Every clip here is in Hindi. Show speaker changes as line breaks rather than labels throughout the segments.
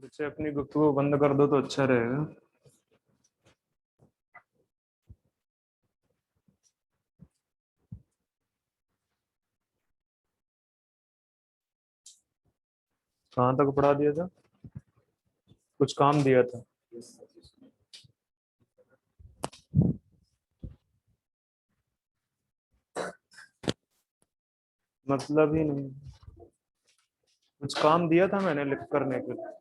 बच्चे अपनी गुफ्तगू बंद कर दो तो अच्छा रहेगा। कहाँ तक पढ़ा दिया था? कुछ काम दिया था? मतलब ही नहीं। कुछ काम दिया था मैंने लिख करने के लिए।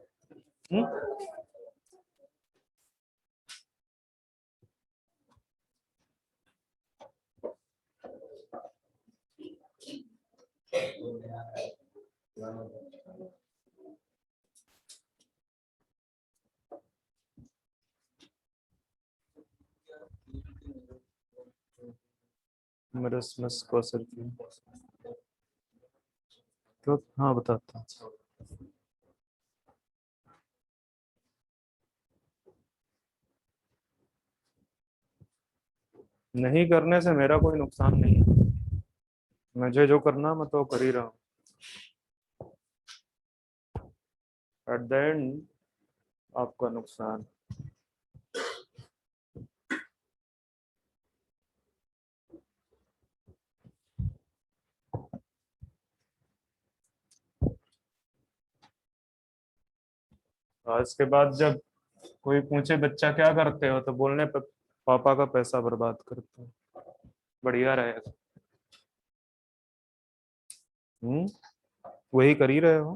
मरसमस कौसर की। तो हाँ बताता हूँ। नहीं करने से मेरा कोई नुकसान नहीं है। मुझे जो करना मैं तो कर ही रहा हूँ। एट द एंड आपका नुकसान। आज के बाद जब कोई पूछे बच्चा क्या करते हो तो बोलने पर पापा का पैसा बर्बाद करते हो। बढ़िया रहेगा। हम्म। वही कर ही रहे हो।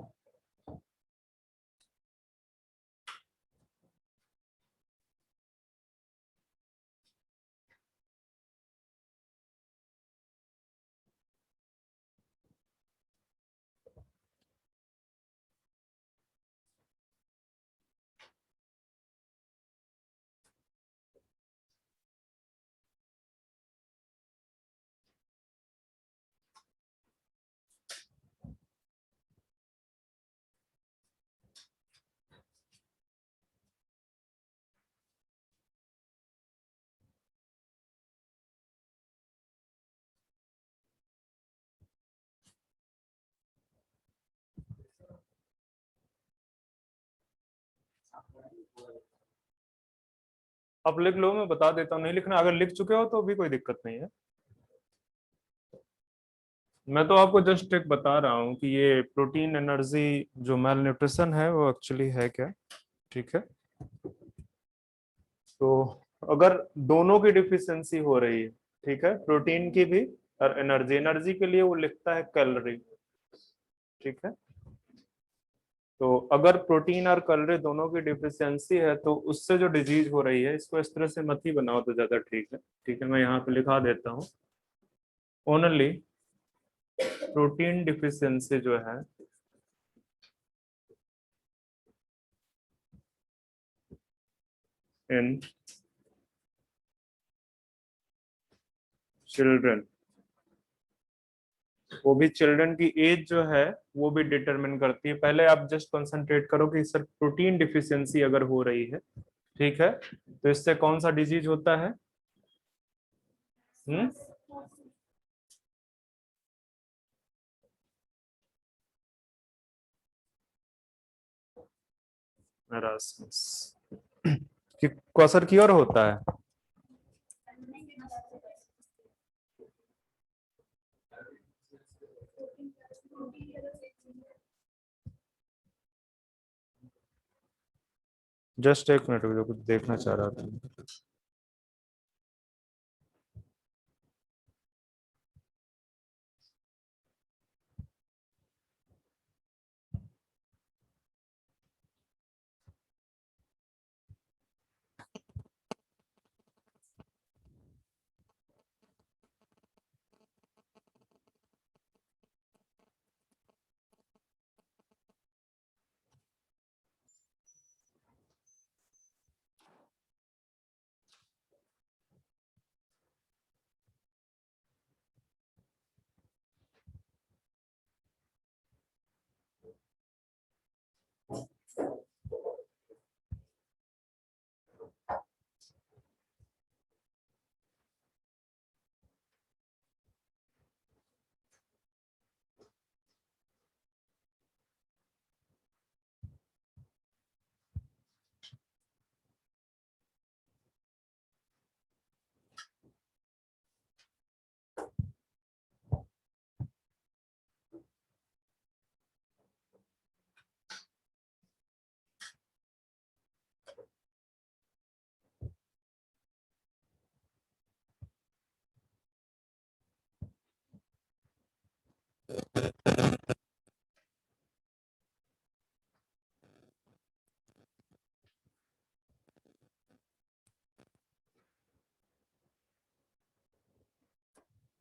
अब लिख लो, मैं बता देता हूँ। नहीं लिखना, अगर लिख चुके हो तो भी कोई दिक्कत नहीं है। मैं तो आपको जस्ट एक बता रहा हूँ कि ये प्रोटीन एनर्जी जो मैल न्यूट्रिशन है वो एक्चुअली है क्या। ठीक है। तो अगर दोनों की डिफिशियंसी हो रही है, ठीक है, प्रोटीन की भी और एनर्जी, एनर्जी के लिए वो लिखता है कैलोरी। ठीक है। तो अगर प्रोटीन और कैलोरी दोनों की डिफिशियंसी है तो उससे जो डिजीज हो रही है, इसको इस तरह से मत ही बनाओ तो ज्यादा ठीक है। ठीक है, मैं यहाँ पे लिखा देता हूँ। ओनली प्रोटीन डिफिशियंसी जो है इन चिल्ड्रन वो भी चिल्ड्रन की एज जो है वो भी डिटरमिन करती है। पहले आप जस्ट कंसंट्रेट करो कि सर प्रोटीन डिफिशियंसी अगर हो रही है, ठीक है, तो इससे कौन सा डिजीज होता है? हम्म, एरास्मस कि क्वासर की और होता है। जस्ट एक मिनट रुको, कुछ देखना चाह रहा था।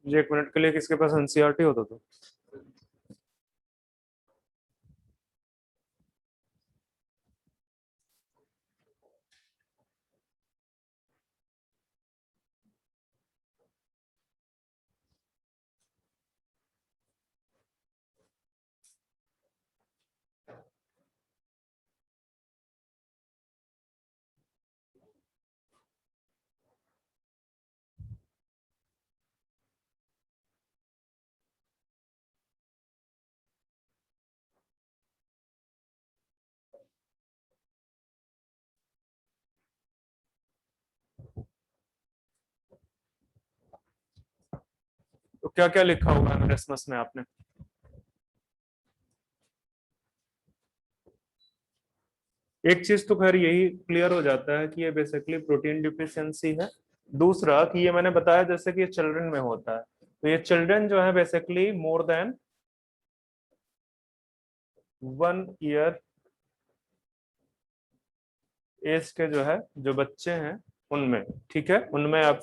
मुझे एक मिनट के लिए किसके पास एनसीईआरटी होता तो। तो क्या क्या लिखा हुआ है एरास्मस में आपने? एक चीज तो खैर यही क्लियर हो जाता है कि ये बेसिकली प्रोटीन डिफिशियंसी है। दूसरा कि ये मैंने बताया जैसे कि ये चिल्ड्रन में होता है, तो ये चिल्ड्रन जो है basically more than 1 year age के जो है जो बच्चे हैं उनमें, ठीक है, उनमें आप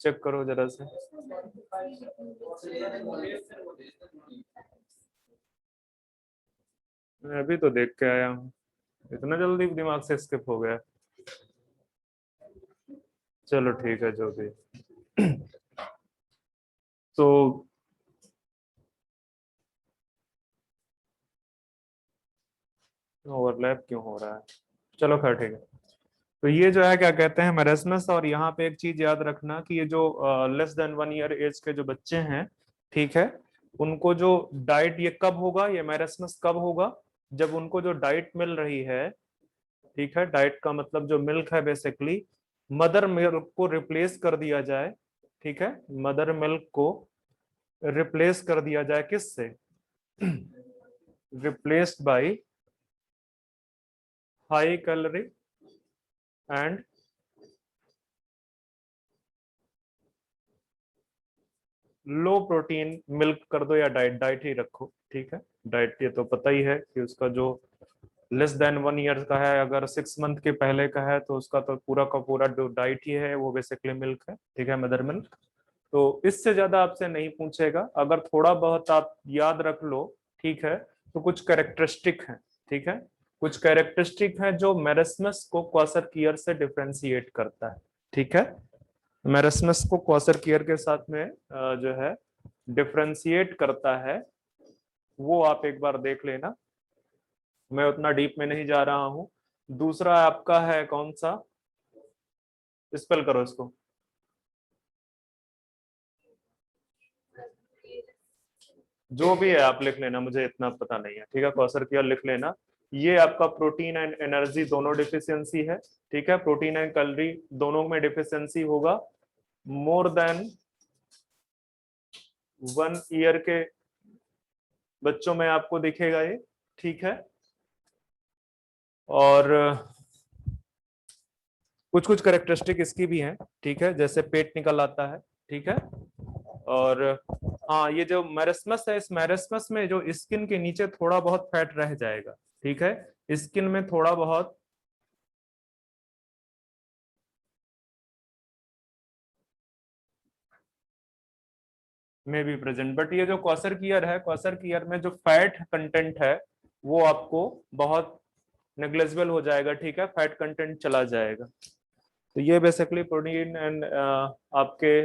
चेक करो जरा से। मैं अभी तो देख के आया हूँ, इतना जल्दी दिमाग से स्किप हो गया। चलो ठीक है जो भी। तो ओवरलैप क्यों हो रहा है? चलो खैर ठीक है। तो ये जो है क्या कहते हैं मेरेस्मस। और यहाँ पे एक चीज याद रखना कि ये जो लेस देन 1 ईयर एज के जो बच्चे हैं, ठीक है, उनको जो डाइट ये कब होगा, ये मेरेस्मस कब होगा? जब उनको जो डाइट मिल रही है, ठीक है, डाइट का मतलब जो मिल्क है बेसिकली, मदर मिल्क को रिप्लेस कर दिया जाए, ठीक है, मदर मिल्क को रिप्लेस कर दिया जाए किससे? Replaced by high calorie and low protein milk कर दो, या डाइट, डाइट ही रखो, ठीक है। डाइट ये तो पता ही है कि उसका जो लेस देन 1 ईयर का है, अगर 6 मंथ के पहले का है तो उसका तो पूरा का पूरा जो डाइट ही है वो बेसिकली मिल्क है, ठीक है, मदर मिल्क। तो इससे ज्यादा आपसे नहीं पूछेगा, अगर थोड़ा बहुत आप याद रख लो, ठीक है, तो कुछ कैरेक्टरिस्टिक है, ठीक है, कुछ कैरेक्टरिस्टिक है जो मेरेस्मस को क्वासर कीयर से डिफरेंशिएट करता है, ठीक है। मेरस्मस को क्वासरकियर के साथ में जो है डिफरेंशिएट करता है, वो आप एक बार देख लेना, मैं उतना डीप में नहीं जा रहा हूं। दूसरा आपका है कौन सा, स्पेल करो इसको। जो भी है आप लिख लेना, मुझे इतना पता नहीं है, ठीक है, क्वासरकियर लिख लेना। ये आपका प्रोटीन एंड एनर्जी दोनों डिफिशियंसी है, ठीक है, प्रोटीन एंड कैलोरी दोनों में डिफिशियंसी होगा मोर देन 1 ईयर के बच्चों में आपको दिखेगा ये, ठीक है। और कुछ कुछ कैरेक्टरिस्टिक इसकी भी हैं, ठीक है, जैसे पेट निकल आता है, ठीक है। और हाँ, ये जो मेरस्मस है, इस मेरस्मस में जो स्किन के नीचे थोड़ा बहुत फैट रह जाएगा, ठीक है, स्किन में थोड़ा बहुत में भी प्रेजेंट, बट ये जो क्वासरकियर है, क्वासरकियर में जो फैट कंटेंट है वो आपको बहुत नेग्लेजिबल हो जाएगा, ठीक है, फैट कंटेंट चला जाएगा। तो ये बेसिकली प्रोटीन एंड आपके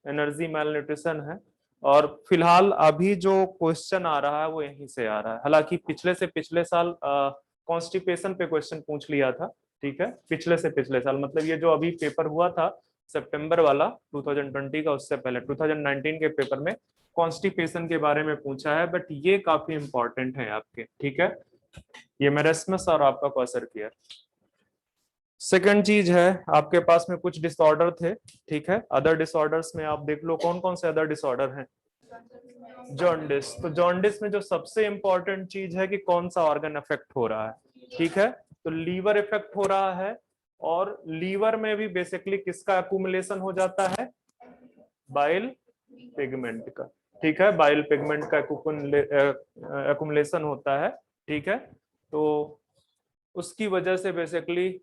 एनर्जी मेल न्यूट्रिशन है। और फिलहाल अभी जो क्वेश्चन आ रहा है वो यहीं से आ रहा है, हालांकि पिछले से पिछले साल कॉन्स्टिपेशन पे क्वेश्चन पूछ लिया था, ठीक है, पिछले से पिछले साल, मतलब ये जो अभी पेपर हुआ था सितंबर वाला 2020 का, उससे पहले 2019 के पेपर में कॉन्स्टिपेशन के बारे में पूछा है, बट ये काफी इंपॉर्टेंट है आपके, ठीक है, ये मेरस्मस और आपका क्वासरकियर। सेकंड चीज है, आपके पास में कुछ डिसऑर्डर थे, ठीक है, अदर डिसऑर्डर्स में आप देख लो कौन कौन से अदर डिसऑर्डर हैं। जॉन्डिस, तो जॉन्डिस में जो सबसे इंपॉर्टेंट चीज है कि कौन सा ऑर्गन अफेक्ट हो रहा है, ठीक है, तो लीवर इफेक्ट हो रहा है, और लीवर में भी बेसिकली किसका एक्यूमुलेशन हो जाता है, बाइल पिगमेंट का, ठीक है, बाइल पिगमेंट का एक्यूमुलेशन होता है, ठीक है, तो उसकी वजह से बेसिकली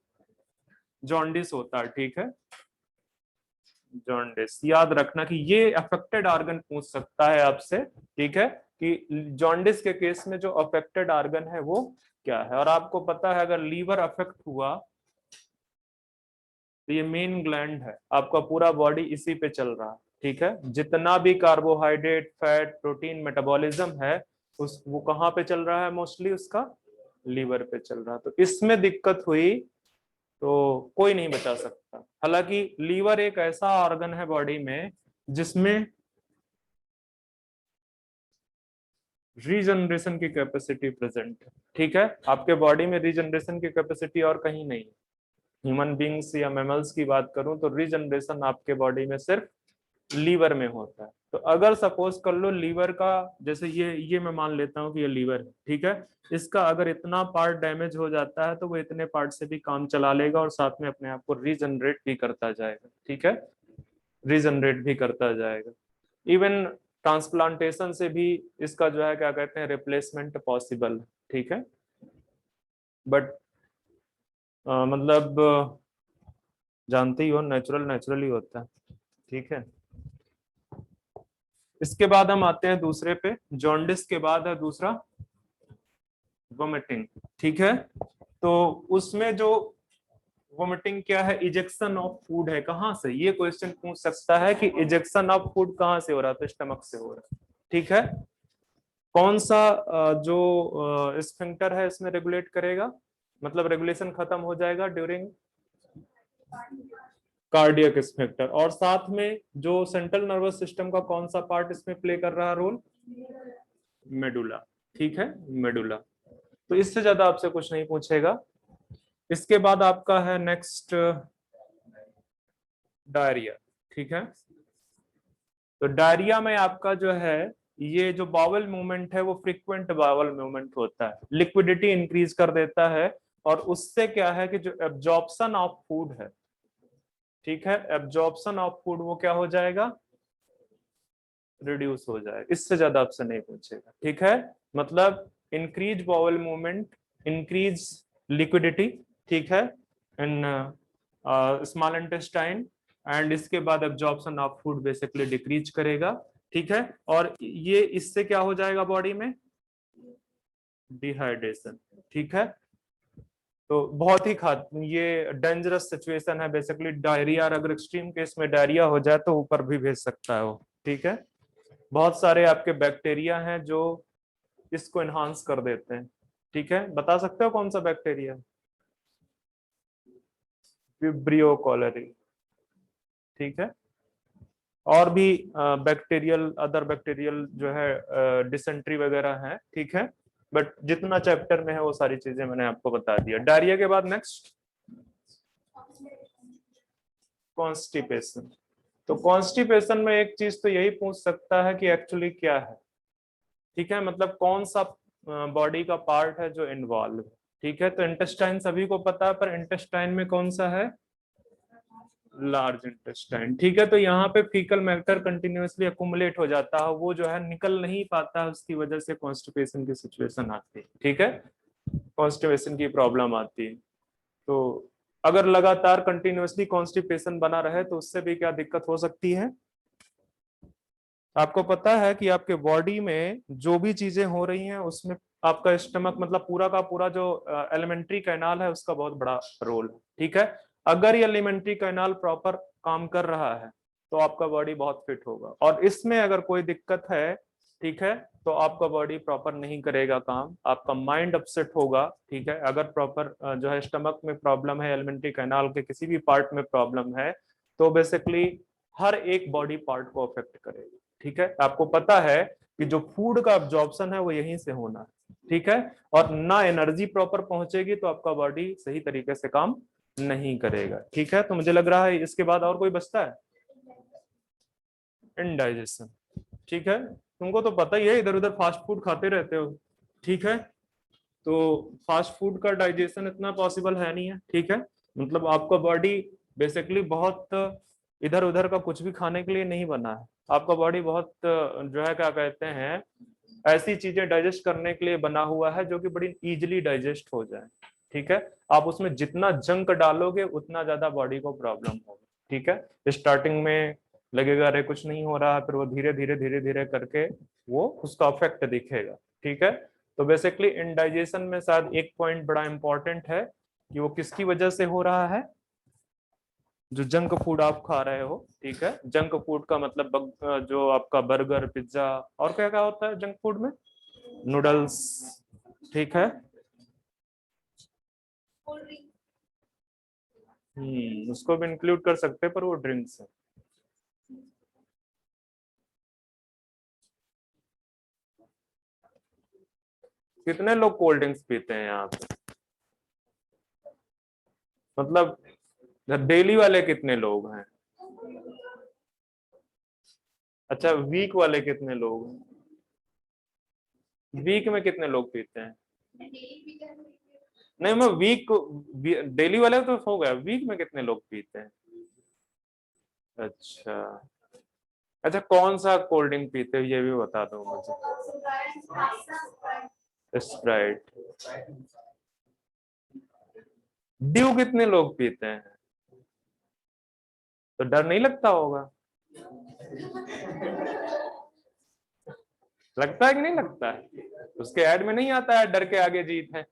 जॉन्डिस होता है, ठीक है, जॉन्डिस याद रखना कि ये अफेक्टेड ऑर्गन पूछ सकता है आपसे, ठीक है, कि जॉन्डिस के केस में जो अफेक्टेड ऑर्गन है वो क्या है। और आपको पता है अगर लीवर अफेक्ट हुआ तो ये मेन ग्लैंड है, आपका पूरा बॉडी इसी पे चल रहा है, ठीक है, जितना भी कार्बोहाइड्रेट फैट प्रोटीन मेटाबॉलिज्म है उस वो कहाँ पे चल रहा है, मोस्टली उसका लीवर पे चल रहा है। तो इसमें दिक्कत हुई तो कोई नहीं बचा सकता। हालांकि लीवर एक ऐसा ऑर्गन है बॉडी में जिसमें रीजनरेशन की कैपेसिटी प्रेजेंट है, ठीक है, आपके बॉडी में रीजनरेशन की कैपेसिटी और कहीं नहीं है। ह्यूमन बींग्स या मैमल्स की बात करूं तो रीजनरेशन आपके बॉडी में सिर्फ लीवर में होता है। तो अगर सपोज कर लो लीवर का, जैसे ये मैं मान लेता हूं कि ये लीवर है, ठीक है, इसका अगर इतना पार्ट डैमेज हो जाता है तो वो इतने पार्ट से भी काम चला लेगा और साथ में अपने आप को रीजनरेट भी करता जाएगा, ठीक है, रीजनरेट भी करता जाएगा। इवन ट्रांसप्लांटेशन से भी इसका जो है क्या कहते हैं रिप्लेसमेंट पॉसिबल, ठीक है, बट मतलब जानते ही हो नेचुरल नेचुरल ही होता है, ठीक है। इसके बाद हम आते हैं दूसरे पे, जॉन्डिस के बाद है दूसरा वोमिटिंग, ठीक है, तो उसमें जो वोमिटिंग क्या है, इजेक्शन ऑफ फूड है, कहाँ से, ये क्वेश्चन पूछ सकता है कि इजेक्शन ऑफ फूड कहाँ से हो रहा है, तो स्टमक से हो रहा है, ठीक है। कौन सा जो स्फिंक्टर है इसमें रेगुलेट करेगा, मतलब रेगुलेशन खत्म हो जाएगा ड्यूरिंग कार्डियक स्फिंक्टर, और साथ में जो सेंट्रल नर्वस सिस्टम का कौन सा पार्ट इसमें प्ले कर रहा है रोल, मेडुला, ठीक है, मेडुला। तो इससे ज्यादा आपसे कुछ नहीं पूछेगा। इसके बाद आपका है नेक्स्ट डायरिया, ठीक है, तो डायरिया में आपका जो है ये जो बावल मूवमेंट है वो फ्रीक्वेंट बावल मूवमेंट होता है, लिक्विडिटी इंक्रीज कर देता है, और उससे क्या है कि जो एब्जॉर्प्शन ऑफ फूड है, ठीक है, एब्जॉर्प्शन ऑफ फूड वो क्या हो जाएगा, रिड्यूस हो जाएगा। इससे ज्यादा आपसे नहीं पूछेगा, ठीक है, मतलब increase bowel movement, increase liquidity, ठीक है, इन स्मॉल इंटेस्टाइन, एंड इसके बाद absorption of food basically decrease करेगा, ठीक है, और ये इससे क्या हो जाएगा बॉडी में, डिहाइड्रेशन, ठीक है। तो बहुत ही ये डेंजरस सिचुएशन है बेसिकली। डायरिया, अगर एक्सट्रीम केस में डायरिया हो जाए तो ऊपर भी भेज सकता है वो। ठीक है, बहुत सारे आपके बैक्टीरिया हैं जो इसको एनहांस कर देते हैं। ठीक है, बता सकते हो कौन सा बैक्टीरिया? Vibrio cholerae. ठीक है, और भी बैक्टीरियल, अदर बैक्टीरियल जो है डिसेंट्री वगैरह है। ठीक है, बट जितना चैप्टर में है वो सारी चीजें मैंने आपको बता दिया। डायरिया के बाद नेक्स्ट कॉन्स्टिपेशन। तो कॉन्स्टिपेशन में एक चीज तो यही पूछ सकता है कि एक्चुअली क्या है। ठीक है, मतलब कौन सा बॉडी का पार्ट है जो इन्वॉल्व है। ठीक है, तो इंटेस्टाइन सभी को पता है, पर इंटेस्टाइन में कौन सा है? Large intestine. ठीक है, तो यहाँ पे फीकल मैटर कंटिन्यूअसली अकुमुलेट हो जाता है, वो जो है निकल नहीं पाता है, उसकी वजह से कॉन्स्टिपेशन की सिचुएशन आती है। ठीक है, कॉन्स्टिपेशन की प्रॉब्लम आती है। तो अगर लगातार कंटिन्यूअसली कॉन्स्टिपेशन बना रहे तो उससे भी क्या दिक्कत हो सकती है? आपको पता है कि आपके बॉडी में जो भी चीजें हो रही हैं उसमें आपका स्टमक, मतलब पूरा का पूरा जो एलिमेंट्री कैनाल है उसका बहुत बड़ा रोल है। ठीक है, अगर ये एलिमेंट्री कैनाल प्रॉपर काम कर रहा है तो आपका बॉडी बहुत फिट होगा, और इसमें अगर कोई दिक्कत है, ठीक है, तो आपका बॉडी प्रॉपर नहीं करेगा काम, आपका माइंड अपसेट होगा। ठीक है, अगर प्रॉपर जो है स्टमक में प्रॉब्लम है, एलिमेंट्री कैनाल के किसी भी पार्ट में प्रॉब्लम है, तो बेसिकली हर एक बॉडी पार्ट को अफेक्ट करेगा। ठीक है, आपको पता है कि जो फूड का अब्जॉर्प्शन है वो यहीं से होना है। ठीक है, और ना एनर्जी प्रॉपर पहुंचेगी तो आपका बॉडी सही तरीके से काम नहीं करेगा। ठीक है, तो मुझे लग रहा है इसके बाद और कोई बचता है? इनडाइजेशन। ठीक है, तुमको तो पता ही है, इधर उधर फास्ट फूड खाते रहते हो। ठीक है, तो फास्ट फूड का डाइजेशन इतना पॉसिबल है नहीं है। ठीक है, मतलब आपका बॉडी बेसिकली बहुत इधर उधर का कुछ भी खाने के लिए नहीं बना है। आपका बॉडी बहुत जो है क्या कहते हैं, ऐसी चीजें डाइजेस्ट करने के लिए बना हुआ है जो कि बड़ी इजीली डाइजेस्ट हो जाए। ठीक है, आप उसमें जितना जंक डालोगे उतना ज्यादा बॉडी को प्रॉब्लम होगा। ठीक है, स्टार्टिंग में लगेगा अरे कुछ नहीं हो रहा, फिर वो धीरे धीरे धीरे धीरे करके वो उसका इफेक्ट दिखेगा। ठीक है, तो बेसिकली इनडाइजेशन में शायद एक पॉइंट बड़ा इंपॉर्टेंट है कि वो किसकी वजह से हो रहा है? जो जंक फूड आप खा रहे हो। ठीक है, जंक फूड का मतलब जो आपका बर्गर, पिज्जा, और क्या क्या होता है जंक फूड में? नूडल्स। ठीक है, उसको भी इंक्लूड कर सकते हैं, पर वो ड्रिंक्स है। कितने लोग कोल्ड ड्रिंक्स पीते हैं यहाँ पे? मतलब डेली वाले कितने लोग हैं? अच्छा, वीक वाले कितने लोग हैं? वीक में कितने लोग पीते हैं? नहीं, मैं वीक, डेली वाले तो हो गया, वीक में कितने लोग पीते हैं? अच्छा। अच्छा, कौन सा कोल्ड ड्रिंक पीते हो ये भी बता दो मुझे। स्प्राइट। ड्यू कितने लोग पीते हैं? तो डर नहीं लगता होगा? लगता है कि नहीं लगता है? उसके ऐड में नहीं आता है डर के आगे जीत है।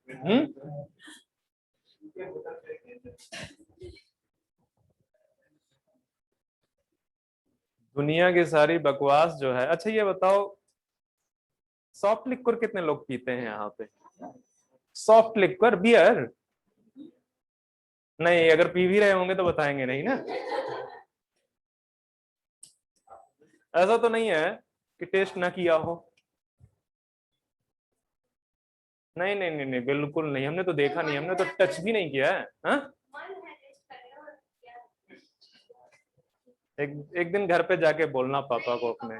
दुनिया की सारी बकवास जो है। अच्छा ये बताओ, सॉफ्ट लिक्विड कितने लोग पीते हैं यहाँ पे? Soft liquid, beer? नहीं, अगर पी भी रहे होंगे तो बताएंगे नहीं ना। ऐसा तो नहीं है कि टेस्ट ना किया हो? नहीं नहीं नहीं नहीं, बिल्कुल नहीं, हमने तो देखा नहीं, हमने तो टच भी नहीं किया है। हाँ? एक दिन घर पे जाके बोलना पापा को अपने।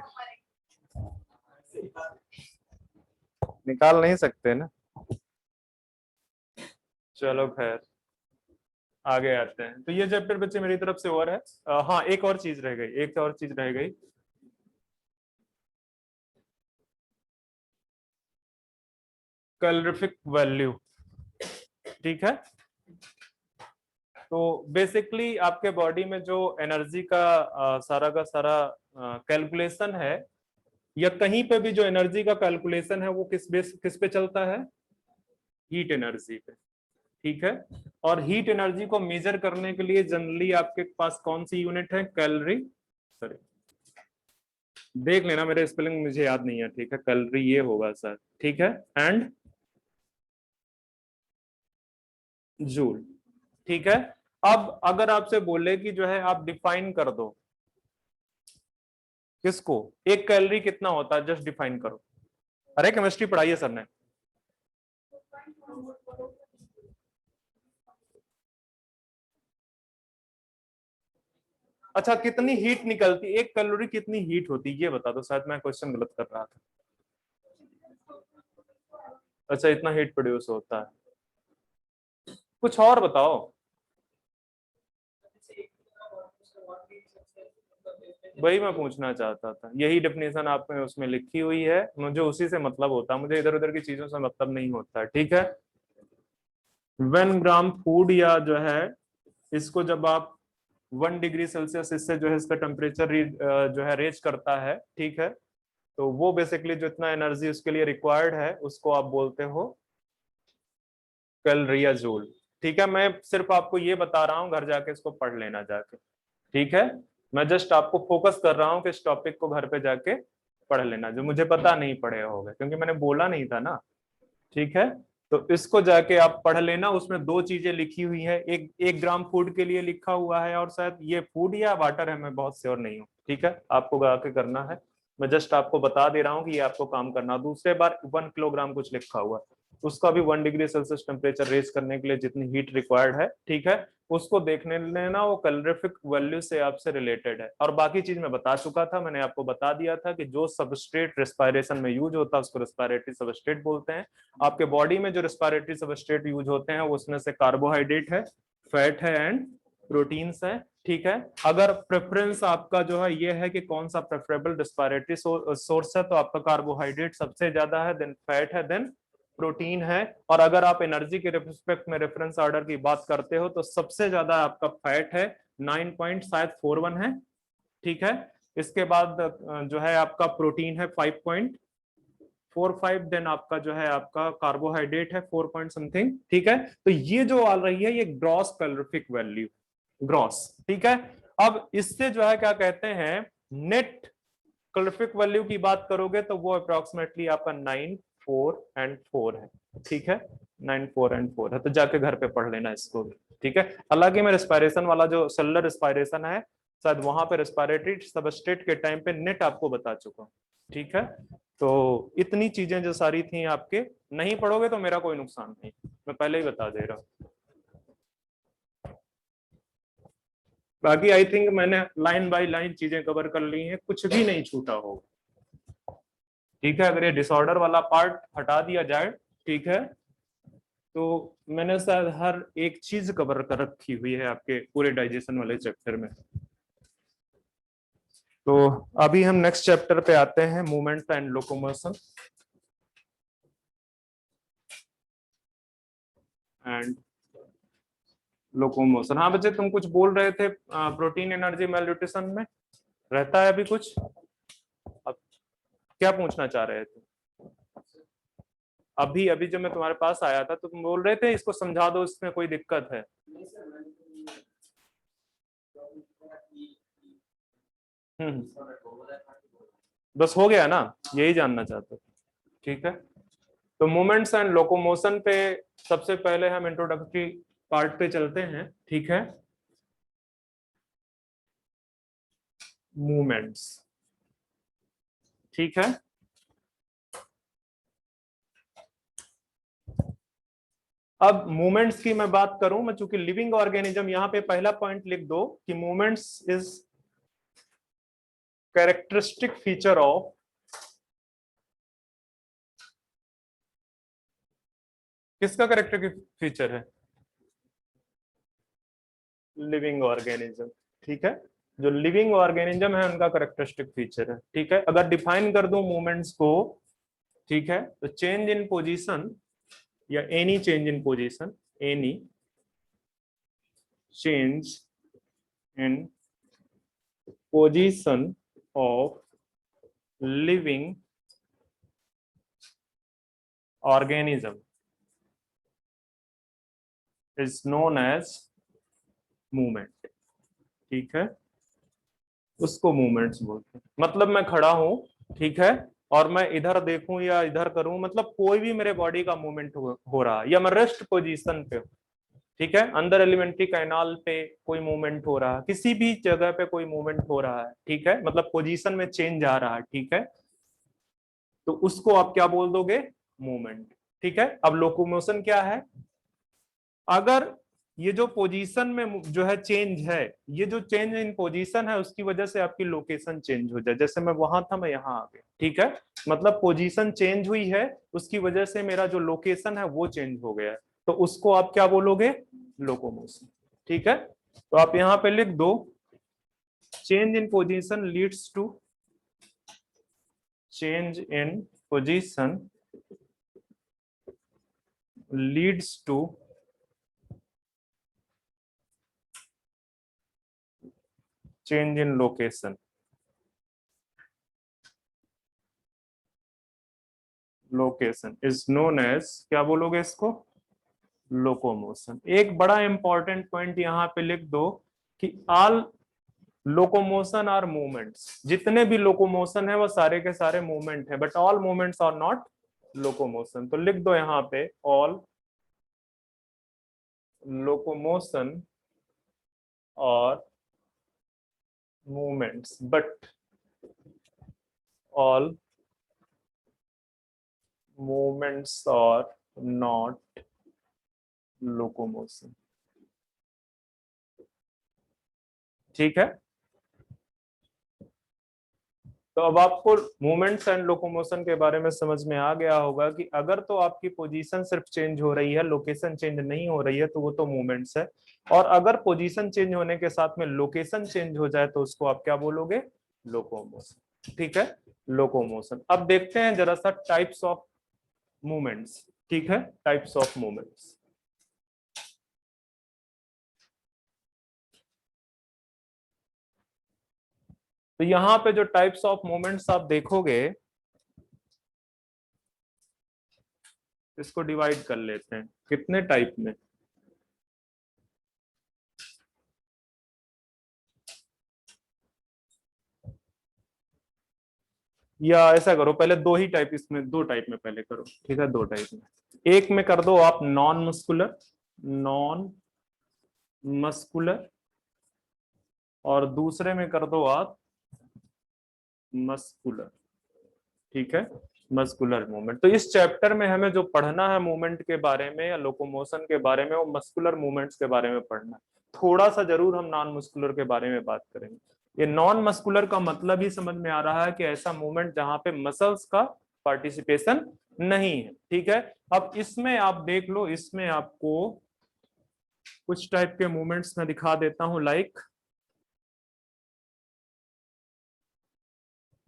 निकाल नहीं सकते ना। चलो खैर, आगे आते हैं। तो ये चैप्टर बच्चे मेरी तरफ से और है। हाँ, एक और चीज रह गई, एक और चीज रह गई। Calorific value. ठीक है, तो बेसिकली आपके बॉडी में जो एनर्जी का सारा का सारा कैलकुलेशन है, या कहीं पे भी जो एनर्जी का कैलकुलेशन है वो किस पे चलता है? हीट एनर्जी पे। ठीक है। और हीट एनर्जी को मेजर करने के लिए जनरली आपके पास कौन सी यूनिट है, कैलोरी, सॉरी देख लेना, मेरे स्पेलिंग मुझे याद नहीं है, ठीक है, कैलोरी ये होगा सर, ठीक है, एंड जूल, ठीक है। अब अगर आपसे बोले कि जो है आप डिफाइन कर दो किसको, एक कैलोरी कितना होता है, जस्ट डिफाइन करो। अरे केमिस्ट्री पढ़ाई है सर ने। अच्छा, कितनी हीट निकलती, एक कैलोरी कितनी हीट होती ये बता दो, शायद मैं क्वेश्चन गलत कर रहा था। अच्छा, इतना हीट प्रोड्यूस होता है, कुछ और बताओ। वही मैं पूछना चाहता था, यही डेफिनेशन आपने उसमें लिखी हुई है, मुझे उसी से मतलब होता है, मुझे इधर उधर की चीजों से मतलब नहीं होता है, ठीक है। 1 ग्राम फूड या जो है इसको जब आप 1 डिग्री सेल्सियस इससे जो है इसका टेम्परेचर जो है रेज करता है, ठीक है, तो वो बेसिकली जो इतना एनर्जी उसके लिए रिक्वायर्ड है उसको आप बोलते हो कैलोरी या जूल, ठीक है। मैं सिर्फ आपको ये बता रहा हूँ, घर जाके इसको पढ़ लेना जाके, ठीक है। मैं जस्ट आपको फोकस कर रहा हूँ कि इस टॉपिक को घर पे जाके पढ़ लेना, जो मुझे पता नहीं पड़े होगा क्योंकि मैंने बोला नहीं था ना, ठीक है। तो इसको जाके आप पढ़ लेना, उसमें दो चीजें लिखी हुई है, एक 1 ग्राम फूड के लिए लिखा हुआ है और शायद ये फूड या वाटर है, मैं बहुत श्योर नहीं हूँ, ठीक है, आपको जाके करना है। मैं जस्ट आपको बता दे रहा हूँ कि ये आपको काम करना। दूसरे बार 1 किलोग्राम कुछ लिखा हुआ है, उसका भी 1 डिग्री सेल्सियस टेम्परेचर रेज करने के लिए जितनी हीट रिक्वायर्ड है, ठीक है, उसको देखने लेना, वो कैलोरीफिक वैल्यू से आपसे रिलेटेड है। और बाकी चीज मैं बता चुका था, मैंने आपको बता दिया था कि जो सबस्ट्रेट रेस्पिरेशन में यूज होता है उसको रेस्पिरेटरी सबस्ट्रेट बोलते हैं। आपके बॉडी में जो रेस्पिरेटरी सबस्ट्रेट यूज होते हैं उसमें से कार्बोहाइड्रेट है, फैट है एंड प्रोटीन्स है, ठीक है। अगर प्रेफरेंस आपका जो है ये है कि कौन सा प्रेफरेबल रेस्पिरेटरी सोर्स है, तो आपका कार्बोहाइड्रेट सबसे ज्यादा है, देन फैट है, देन प्रोटीन है। और अगर आप एनर्जी के रिस्पेक्ट में रेफरेंस ऑर्डर की बात करते हो तो सबसे ज्यादा आपका फैट है, 9.41 है, ठीक है। इसके बाद जो है आपका प्रोटीन है 5.45, देन आपका जो है आपका कार्बोहाइड्रेट है 4 पॉइंट समथिंग, ठीक है। तो ये जो आ रही है ये ग्रॉस कैलोरीफिक वैल्यू, ग्रॉस, ठीक है। अब इससे जो है क्या कहते हैं, नेट कैलोरीफिक वैल्यू की बात करोगे तो वो अप्रोक्सीमेटली आपका 9, 4 एंड 4 है, ठीक है, 9, 4 एंड 4 है, तो जाके घर पे पढ़ लेना इसको भी, ठीक है। हालांकि मैं रेस्पिरेशन वाला जो सेलुलर रेस्पिरेशन है शायद वहां पे रेस्पिरेटरी सबस्ट्रेट के टाइम पे नेट आपको बता चुका हूं, ठीक है। तो इतनी चीजें जो सारी थी आपके, नहीं पढ़ोगे तो मेरा कोई नुकसान नहीं, मैं पहले ही बता दे रहा हूं। बाकी आई थिंक मैंने लाइन बाय लाइन चीजें कवर कर ली हैं, कुछ भी नहीं छूटा होगा, ठीक है। अगर ये डिसऑर्डर वाला पार्ट हटा दिया जाए, ठीक है, तो मैंने शायद हर एक चीज कवर कर रखी हुई है आपके पूरे डाइजेशन वाले चैप्टर में। तो अभी हम नेक्स्ट चैप्टर पे आते हैं, movement and locomotion and locomotion. हाँ बच्चे, तुम कुछ बोल रहे थे, प्रोटीन एनर्जी मेलन्यूट्रिशन में रहता है अभी कुछ, अब क्या पूछना चाह रहे थे? अभी अभी जब मैं तुम्हारे पास आया था तो तुम बोल रहे थे इसको समझा दो, इसमें कोई दिक्कत है? बस हो गया ना, यही जानना चाहते थे, ठीक है। तो मूवमेंट्स एंड लोकोमोशन पे सबसे पहले हम इंट्रोडक्टरी पार्ट पे चलते हैं, ठीक है। मूवमेंट्स, ठीक है। अब मूवमेंट्स की मैं बात करूं, मैं चूंकि लिविंग ऑर्गेनिज्म, यहां पे पहला पॉइंट लिख दो कि movements is characteristic feature of, किसका कैरेक्टरिस्टिक फीचर है? लिविंग ऑर्गेनिज्म, ठीक है। जो लिविंग ऑर्गेनिज्म है उनका कैरेक्टरिस्टिक फीचर है, ठीक है। अगर डिफाइन कर दूं मूवमेंट्स को, ठीक है, तो चेंज इन पोजीशन या any change in position, any change in position of living organism is known as movement. ठीक है, उसको मूवमेंट्स बोलते हैं। मतलब मैं खड़ा हूं, ठीक है, और मैं इधर देखूं या इधर करूं, मतलब कोई भी मेरे बॉडी का मूवमेंट हो रहा है, या मैं रेस्ट पोजीशन पे हूं, ठीक है, अंदर एलिमेंट्री कैनाल पे कोई मूवमेंट हो रहा है, किसी भी जगह पे कोई मूवमेंट हो रहा है, ठीक है, मतलब पोजीशन में चेंज आ रहा है, ठीक है, तो उसको आप क्या बोल दोगे? मूवमेंट। ठीक है, अब लोकोमोशन क्या है? अगर ये जो पोजीशन में जो है चेंज है, ये जो चेंज इन पोजीशन है उसकी वजह से आपकी लोकेशन चेंज हो जाए, जैसे मैं वहां था मैं यहाँ आ गया, ठीक है, मतलब पोजीशन चेंज हुई है, उसकी वजह से मेरा जो लोकेशन है वो चेंज हो गया है, तो उसको आप क्या बोलोगे? लोकोमोशन। ठीक है, तो आप यहाँ पे लिख दो, change in position leads to, change in position leads to change in location. Location is known as, क्या बोलोगे इसको? लोकोमोशन। एक बड़ा इंपॉर्टेंट पॉइंट यहाँ पे लिख दो कि ऑल लोकोमोशन आर मूवमेंट्स, जितने भी लोकोमोशन है वो सारे के सारे मूवमेंट है, but all movements are not locomotion. तो लिख दो यहाँ पे, ऑल लोकोमोशन और movements but all movements are not locomotion. ठीक है, तो अब आपको मूवमेंट्स एंड लोकोमोशन के बारे में समझ में आ गया होगा कि अगर तो आपकी पोजीशन सिर्फ चेंज हो रही है, लोकेशन चेंज नहीं हो रही है, तो वो तो मूवमेंट्स है, और अगर पोजीशन चेंज होने के साथ में लोकेशन चेंज हो जाए तो उसको आप क्या बोलोगे? लोकोमोशन। ठीक है, लोकोमोशन। अब देखते हैं जरा सा टाइप्स ऑफ मूवमेंट्स। ठीक है, टाइप्स ऑफ मूवमेंट्स। तो यहाँ पे जो टाइप्स ऑफ मूवमेंट्स आप देखोगे, इसको डिवाइड कर लेते हैं कितने टाइप में। या ऐसा करो, पहले दो ही टाइप, इसमें दो टाइप में पहले करो, ठीक है, दो टाइप में। एक में कर दो आप नॉन मस्कुलर, नॉन मस्कुलर, और दूसरे में कर दो आप मस्कुलर। ठीक है, मस्कुलर मूवमेंट। तो इस चैप्टर में हमें जो पढ़ना है मूवमेंट के बारे में या लोकोमोशन के बारे में, वो मस्कुलर मूवमेंट्स के बारे में पढ़ना है। थोड़ा सा जरूर हम नॉन मस्कुलर के बारे में बात करेंगे। ये नॉन मस्कुलर का मतलब ही समझ में आ रहा है कि ऐसा मूवमेंट जहां पे मसल्स का पार्टिसिपेशन नहीं है। ठीक है, अब इसमें आप देख लो, इसमें आपको कुछ टाइप के मूवमेंट्स मैं दिखा देता हूं, लाइक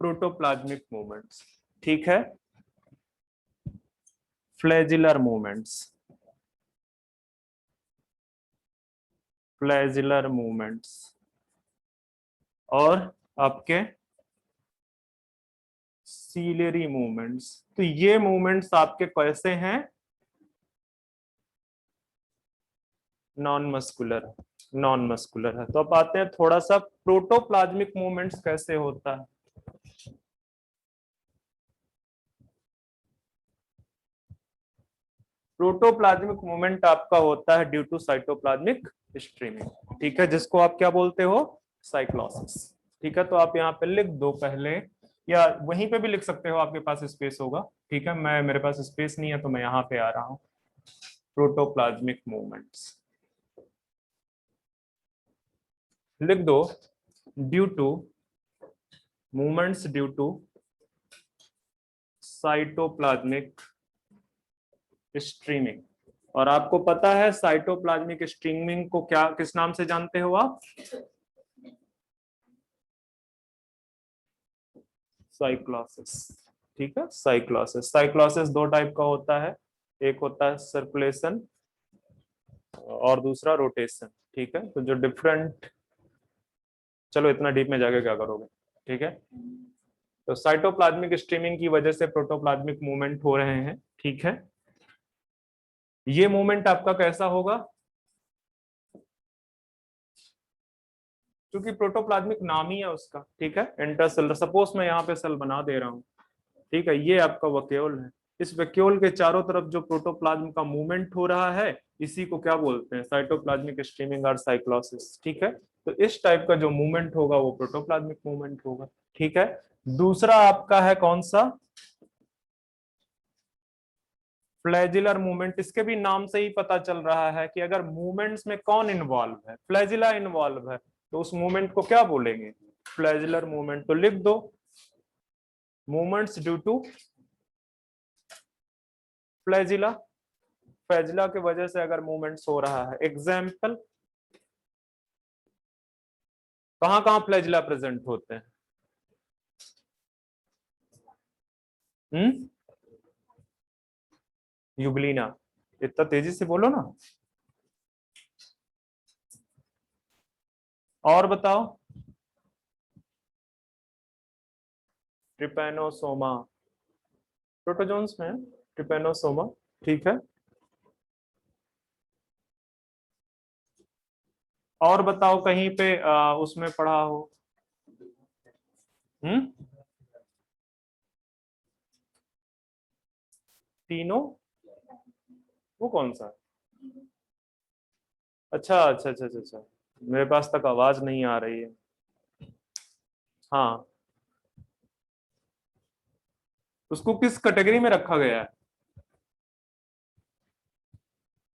प्रोटोप्लाज्मिक मूवमेंट्स, ठीक है, फ्लैजिलर मूवमेंट्स, फ्लैजिलर मूवमेंट्स, और आपके सीलियरी मूवमेंट्स। तो ये मूवमेंट्स आपके कैसे हैं? नॉन मस्कुलर, नॉन मस्कुलर है। तो अब आते हैं थोड़ा सा प्रोटोप्लाज्मिक मूवमेंट्स कैसे होता है। प्रोटोप्लाज्मिक मूवमेंट आपका होता है ड्यू टू साइटोप्लाज्मिक स्ट्रीमिंग। ठीक है, जिसको आप क्या बोलते हो? साइक्लोसिस। ठीक है, तो आप यहाँ पे लिख दो पहले, या वहीं पे भी लिख सकते हो, आपके पास स्पेस होगा। ठीक है, मैं मेरे पास स्पेस नहीं है तो मैं यहाँ पे आ रहा हूँ। प्रोटोप्लाज्मिक मूवमेंट्स लिख दो, due to movements due to cytoplasmic streaming. और आपको पता है साइटोप्लाज्मिक स्ट्रीमिंग को क्या, किस नाम से जानते हो आप? साइक्लोसिस। ठीक है, साइक्लोसिस। साइक्लोसिस दो टाइप का होता है, एक होता है सर्कुलेशन और दूसरा रोटेशन। ठीक है, तो जो डिफरेंट, चलो इतना डीप में जाके क्या करोगे। ठीक है, तो साइटोप्लाज्मिक स्ट्रीमिंग की वजह से प्रोटोप्लाज्मिक मूवमेंट हो रहे हैं। ठीक है, ये मूवमेंट आपका कैसा होगा? क्योंकि प्रोटोप्लाज्मिक नाम ही है उसका, ठीक है। इंटरसेलर, सपोज मैं यहाँ पे सेल बना दे रहा हूँ, ठीक है, ये आपका वैक्यूल है। इस वैक्यूल के चारों तरफ जो प्रोटोप्लाज्म का मूवमेंट हो रहा है, इसी को क्या बोलते हैं, साइटोप्लाज्मिक स्ट्रीमिंग और साइक्लोसिस, ठीक है। तो इस टाइप का जो मूवमेंट होगा वो प्रोटोप्लाज्मिक मूवमेंट होगा, ठीक है। दूसरा आपका है कौन सा, फ्लैजिलर मूवमेंट। इसके भी नाम से ही पता चल रहा है कि अगर मूवमेंट्स में कौन इन्वॉल्व है, फ्लैजिला इन्वॉल्व है, तो उस मूवमेंट को क्या बोलेंगे, फ्लैजिलर मूवमेंट। तो लिख दो, movements due two flagella, flagella की वजह से अगर मूवमेंट्स हो रहा है। एग्जाम्पल, कहां कहां फ्लैजिला प्रेजेंट होते हैं, हम्म, यूग्लिना, इतना तेजी से बोलो ना, और बताओ, ट्रिपैनोसोमा, प्रोटोजोन्स में ट्रिपैनोसोमा, ठीक है। और बताओ कहीं पे उसमें पढ़ा हो, हम्म, तीनों, वो कौन सा, अच्छा अच्छा अच्छा अच्छा अच्छा, मेरे पास तक आवाज नहीं आ रही है, हाँ, उसको किस कैटेगरी में रखा गया है,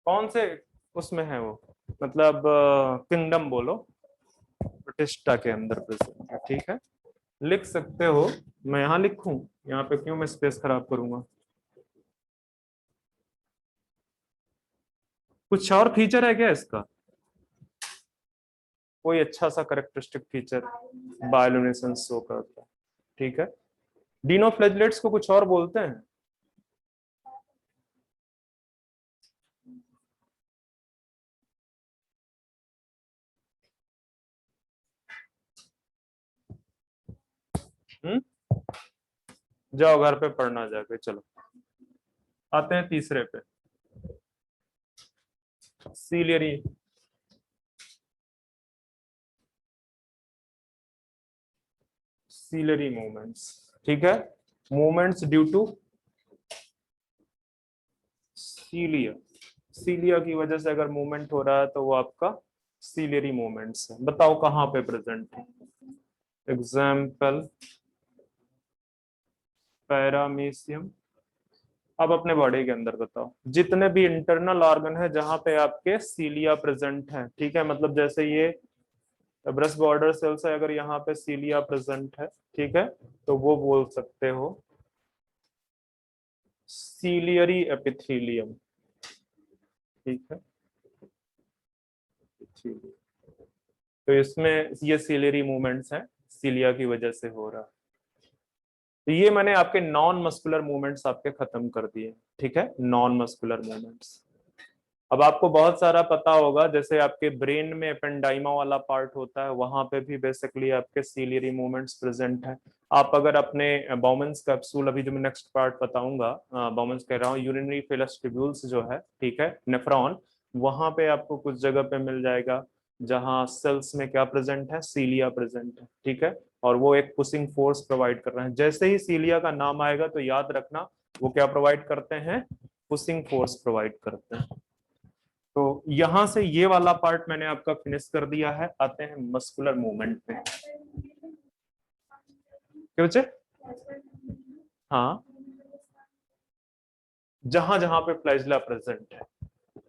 कौन से उसमें है वो, मतलब किंगडम बोलो, प्रतिष्ठा के अंदर प्रेजेंट है, ठीक है। लिख सकते हो, मैं यहाँ लिखूं, यहाँ पे क्यों मैं स्पेस खराब करूंगा। कुछ और फीचर है क्या इसका, कोई अच्छा सा करेक्टरिस्टिक फीचर, बायोलुमिनेसेंस शो करता है, ठीक है। डिनोफ्लैजिलेट्स को कुछ और बोलते हैं, हम्म, जाओ घर पे पढ़ना जाके, चलो आते हैं तीसरे पे, सीलियरी, सीलियरी मूवमेंट्स, ठीक है। मूवमेंट्स ड्यू टू सीलिया, सीलिया की वजह से अगर मूवमेंट हो रहा है तो वो आपका सीलियरी मूवमेंट्स है। बताओ कहाँ पे प्रेजेंट है, एग्जाम्पल, पैरामीशियम। अब अपने बॉडी के अंदर बताओ, जितने भी इंटरनल ऑर्गन है जहां पे आपके सीलिया प्रेजेंट है, ठीक है, मतलब जैसे ये ब्रेस्ट बॉर्डर सेल्स है, अगर यहाँ पे सीलिया प्रेजेंट है, ठीक है, तो वो बोल सकते हो सीलियरी एपिथेलियम, ठीक है, तो इसमें ये सीलियरी मूवमेंट्स हैं, सीलिया की वजह से हो रहा है। तो ये मैंने आपके नॉन मस्कुलर मूवमेंट्स आपके खत्म कर दिए, ठीक है, नॉन मस्कुलर मूवमेंट्स। अब आपको बहुत सारा पता होगा, जैसे आपके ब्रेन में एपेंडाइमा वाला पार्ट होता है, वहां पे भी बेसिकली आपके सीलियरी मूवमेंट्स प्रेजेंट है। आप अगर अपने बाउमेंस कैप्सूल, अभी जो मैं नेक्स्ट पार्ट बताऊंगा, बाउमेंस कह रहा हूँ, यूरिनरी फिलस ट्यूब्यूल्स जो है, ठीक है, नेफ्रॉन, वहां पे आपको कुछ जगह पे मिल जाएगा जहां सेल्स में क्या प्रेजेंट है, सीलिया प्रेजेंट है, ठीक है। और वो एक पुशिंग फोर्स प्रोवाइड कर रहे हैं। जैसे ही सीलिया का नाम आएगा तो याद रखना, वो क्या प्रोवाइड करते हैं, पुशिंग फोर्स प्रोवाइड करते हैं। तो यहां से ये वाला पार्ट मैंने आपका फिनिश कर दिया है। आते हैं मस्कुलर मूवमेंट पे, क्या बच्चे, हाँ, जहां जहां पे फ्लैजिला प्रेजेंट है,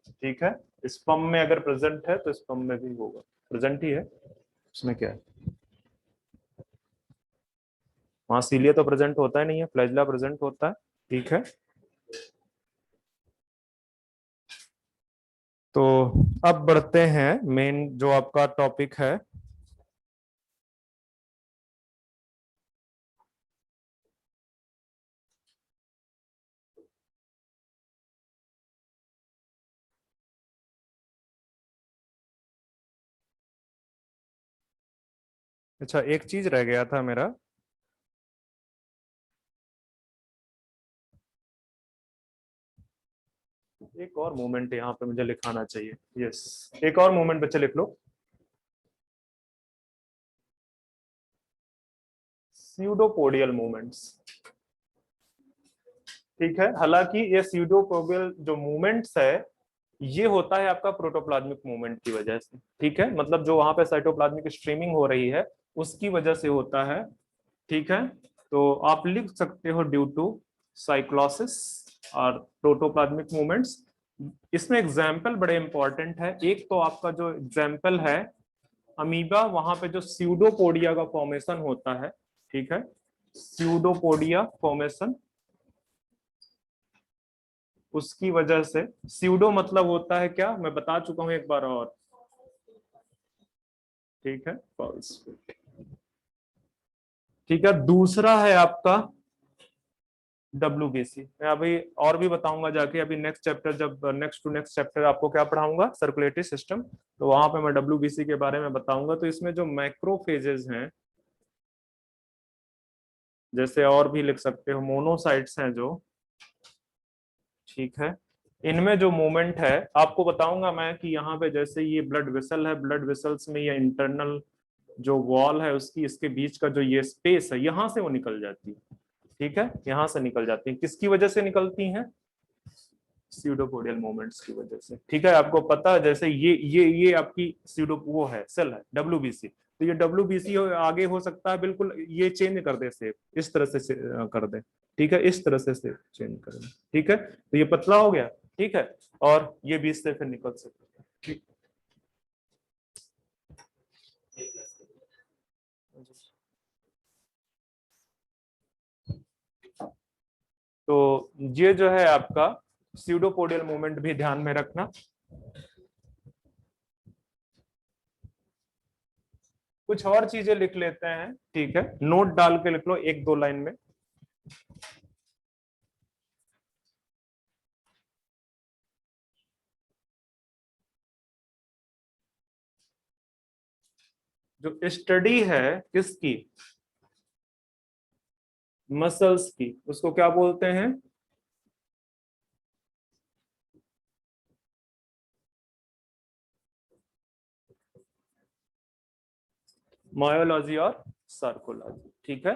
ठीक है। स्पर्म में अगर प्रेजेंट है तो स्पर्म में भी होगा, प्रेजेंट ही है, उसमें क्या है, वहां सीलिया तो प्रेजेंट होता ही नहीं है, फ्लैजिला प्रेजेंट होता है, ठीक है। तो अब बढ़ते हैं मेन जो आपका टॉपिक है। अच्छा, एक चीज रह गया था मेरा, एक और मूवमेंट यहाँ पे मुझे लिखाना चाहिए, यस, एक और मूवमेंट बच्चे लिख लो। स्यूडोपोडियल मूवमेंट्स। ठीक है, हालांकि ये स्यूडोपोडियल जो मूवमेंट्स है ये होता है आपका प्रोटोप्लाज्मिक मूवमेंट की वजह से। ठीक है, मतलब जो वहां पे साइटोप्लाज्मिक स्ट्रीमिंग हो रही है उसकी वजह से होता है। ठीक है, तो आप लिख सकते हो ड्यू टू साइक्लोसिस और प्रोटोप्लाज्मिक मूवमेंट्स। इसमें एग्जाम्पल बड़े इंपॉर्टेंट है। एक तो आपका जो एग्जाम्पल है अमीबा, वहां पे जो स्यूडोपोडिया का फॉर्मेशन होता है। ठीक है, स्यूडोपोडिया फॉर्मेशन, उसकी वजह से, स्यूडो मतलब होता है क्या, मैं बता चुका हूं एक बार और। ठीक है, फॉल्स। ठीक है, दूसरा है आपका WBC। मैं अभी और भी बताऊंगा जाके, अभी नेक्स्ट चैप्टर, जब नेक्स्ट टू नेक्स्ट चैप्टर आपको क्या पढ़ाऊंगा, सर्कुलेटरी सिस्टम, तो वहां पे मैं WBC के बारे में बताऊंगा। तो इसमें जो मैक्रोफेजेस हैं, जैसे और भी लिख सकते हो मोनोसाइट्स हैं जो, ठीक है, इनमें जो मूवमेंट है आपको बताऊंगा मैं कि यहाँ पे जैसे ये ब्लड वेसल है, ब्लड वेसल्स में ये इंटरनल जो वॉल है उसकी, इसके बीच का जो ये स्पेस है, यहां से वो निकल जाती है। ठीक है, यहां से निकल जाती है, किसकी वजह से निकलती हैं, स्यूडोपोडियल मूवमेंट्स की वजह से। ठीक है, आपको पता है जैसे ये आपकी स्यूडो वो है, सेल है WBC, तो ये WBC आगे हो सकता है बिल्कुल ये चेंज कर दे शेप, इस तरह से कर दे। ठीक है, इस तरह से शेप चेंज कर दे। ठीक है, तो ये पतला हो गया। ठीक है, और ये बीच से फिर निकल सकता है। ठीक, तो ये जो है आपका स्यूडोपोडियल मूवमेंट भी ध्यान में रखना। कुछ और चीजें लिख लेते हैं। ठीक है, नोट डाल के लिख लो एक दो लाइन में। जो स्टडी है किसकी, मसल्स की, उसको क्या बोलते हैं, मायोलॉजी और सार्कोलॉजी। ठीक है,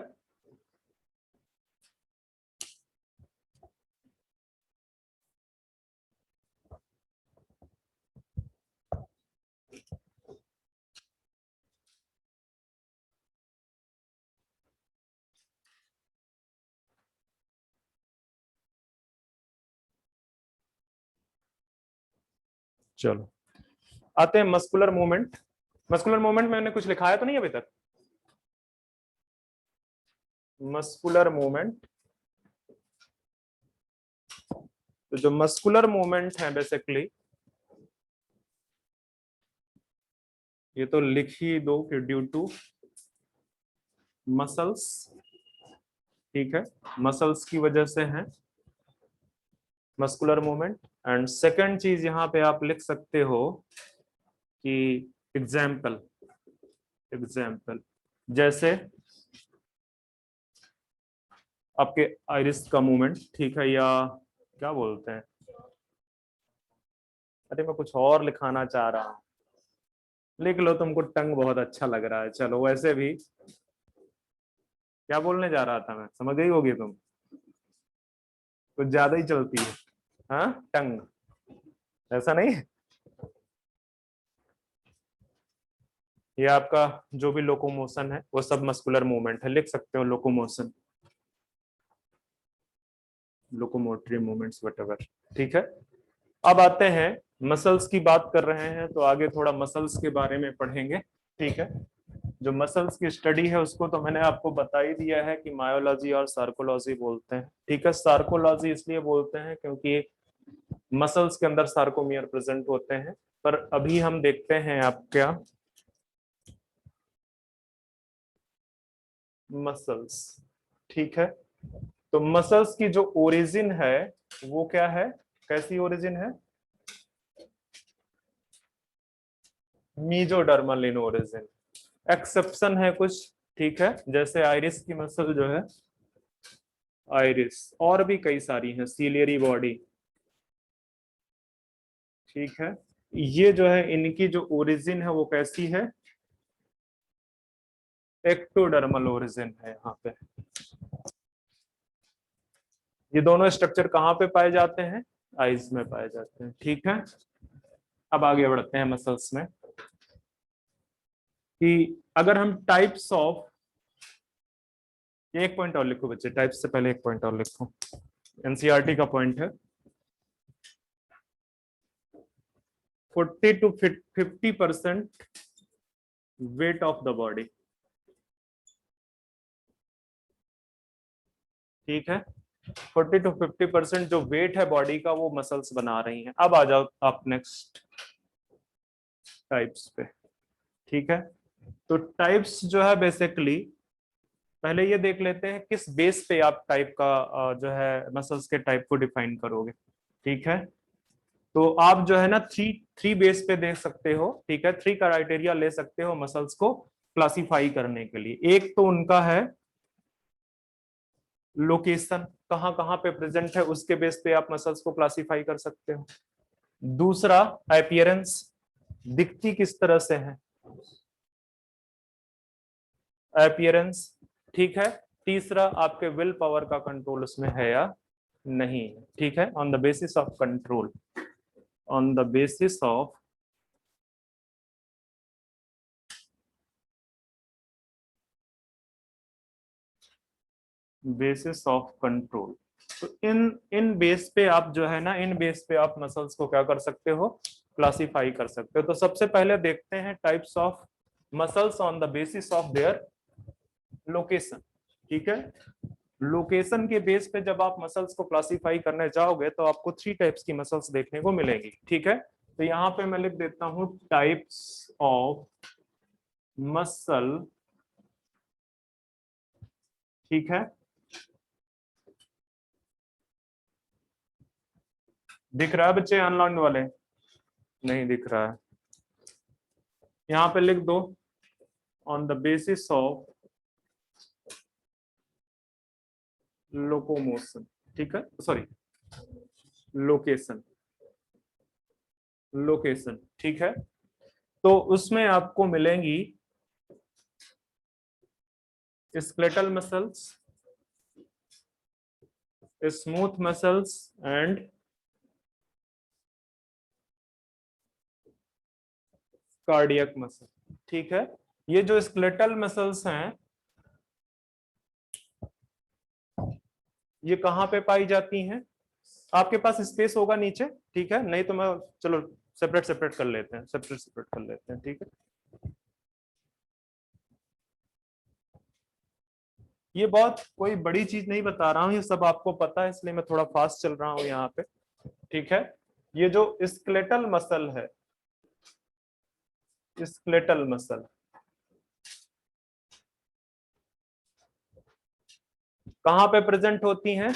चलो आते हैं मस्कुलर मूवमेंट। मस्कुलर मूवमेंट मैंने कुछ लिखाया तो नहीं अभी तक। मस्कुलर मूवमेंट, तो जो मस्कुलर मूवमेंट है बेसिकली, ये तो लिख ही दो कि ड्यू टू मसल्स। ठीक है, मसल्स की वजह से है मस्कुलर मूवमेंट। एंड सेकंड चीज यहाँ पे आप लिख सकते हो कि एग्जाम्पल, एग्जाम्पल जैसे आपके आइरिस का मूवमेंट। ठीक है, या क्या बोलते हैं, अरे मैं कुछ और लिखाना चाह रहा हूँ, लिख लो, तुमको टंग बहुत अच्छा लग रहा है, चलो वैसे भी क्या बोलने जा रहा था मैं, समझ गई होगी तुम, कुछ ज्यादा ही चलती है। हाँ, टंग, ऐसा नहीं है? ये आपका जो भी लोकोमोशन है वो सब मस्कुलर मूवमेंट है, लिख सकते हो लोकोमोशन, लोकोमोटरी मूवमेंट्स वटेवर। ठीक है, अब आते हैं, मसल्स की बात कर रहे हैं तो आगे थोड़ा मसल्स के बारे में पढ़ेंगे। ठीक है, जो मसल्स की स्टडी है उसको तो मैंने आपको बता ही दिया है कि मायोलॉजी और सार्कोलॉजी बोलते हैं। ठीक है, सार्कोलॉजी इसलिए बोलते हैं क्योंकि मसल्स के अंदर सार्कोमियर प्रेजेंट होते हैं। पर अभी हम देखते हैं आप क्या, मसल्स। ठीक है, तो मसल्स की जो ओरिजिन है वो क्या है, कैसी ओरिजिन है, मीजोडर्मल इन ओरिजिन, एक्सेप्शन है कुछ। ठीक है, जैसे आइरिस की मसल जो है, आइरिस, और भी कई सारी हैं, सीलियरी बॉडी। ठीक है, ये जो है इनकी जो ओरिजिन है वो कैसी है, एक्टोडर्मल ओरिजिन है यहाँ पे। ये दोनों स्ट्रक्चर कहाँ पे पाए जाते हैं? आइज में पाए जाते हैं। ठीक है, अब आगे बढ़ते हैं मसल्स में कि अगर हम टाइप्स ऑफ, ये एक पॉइंट और लिखो बच्चे, टाइप्स से पहले एक पॉइंट और लिखो, एनसीईआरटी का पॉइंट है। 40 to 50% weight of the body. ठीक है, 40 to 50% जो वेट है बॉडी का वो मसल्स बना रही हैं। अब आ जाओ आप नेक्स्ट टाइप्स पे। ठीक है, तो टाइप्स जो है बेसिकली पहले ये देख लेते हैं किस बेस पे आप टाइप का जो है मसल्स के टाइप को डिफाइन करोगे। ठीक है, तो आप जो है ना थ्री थ्री बेस पे देख सकते हो। ठीक है, थ्री क्राइटेरिया ले सकते हो मसल्स को क्लासिफाई करने के लिए। एक तो उनका है लोकेशन, कहां कहां पे प्रेजेंट है, उसके बेस पे आप मसल्स को क्लासिफाई कर सकते हो। दूसरा अपीयरेंस, दिखती किस तरह से है, अपीयरेंस। ठीक है, तीसरा आपके विल पावर का कंट्रोल उसमें है या नहीं। ठीक है, on the basis of control, on the basis of control. तो इन इन बेस पे आप जो है ना, इन बेस पे आप मसल्स को क्या कर सकते हो, क्लासिफाई कर सकते हो। तो सबसे पहले देखते हैं types of muscles on the basis of their location. ठीक है, लोकेशन के बेस पे जब आप मसल्स को क्लासिफाई करने जाओगे तो आपको थ्री टाइप्स की मसल्स देखने को मिलेंगी। ठीक है, तो यहाँ पे मैं लिख देता हूं टाइप्स ऑफ मसल। ठीक है, दिख रहा है बच्चे अनलर्न वाले? नहीं दिख रहा है, यहाँ पे लिख दो on the basis of locomotion. ठीक है, सॉरी लोकेशन, लोकेशन। ठीक है, तो उसमें आपको मिलेंगी skeletal muscles, smooth muscles and cardiac muscle. ठीक है, ये जो स्केलेटल मसल्स हैं ये कहाँ पे पाई जाती हैं? आपके पास स्पेस होगा नीचे, ठीक है, नहीं तो मैं, चलो सेपरेट सेपरेट कर लेते हैं, सेपरेट सेपरेट कर लेते हैं। ठीक है, ये बहुत कोई बड़ी चीज नहीं बता रहा हूँ, ये सब आपको पता है, इसलिए मैं थोड़ा फास्ट चल रहा हूँ यहाँ पे। ठीक है, ये जो स्केलेटल मसल है, स्केलेटल मसल कहाँ पे प्रेजेंट होती हैं?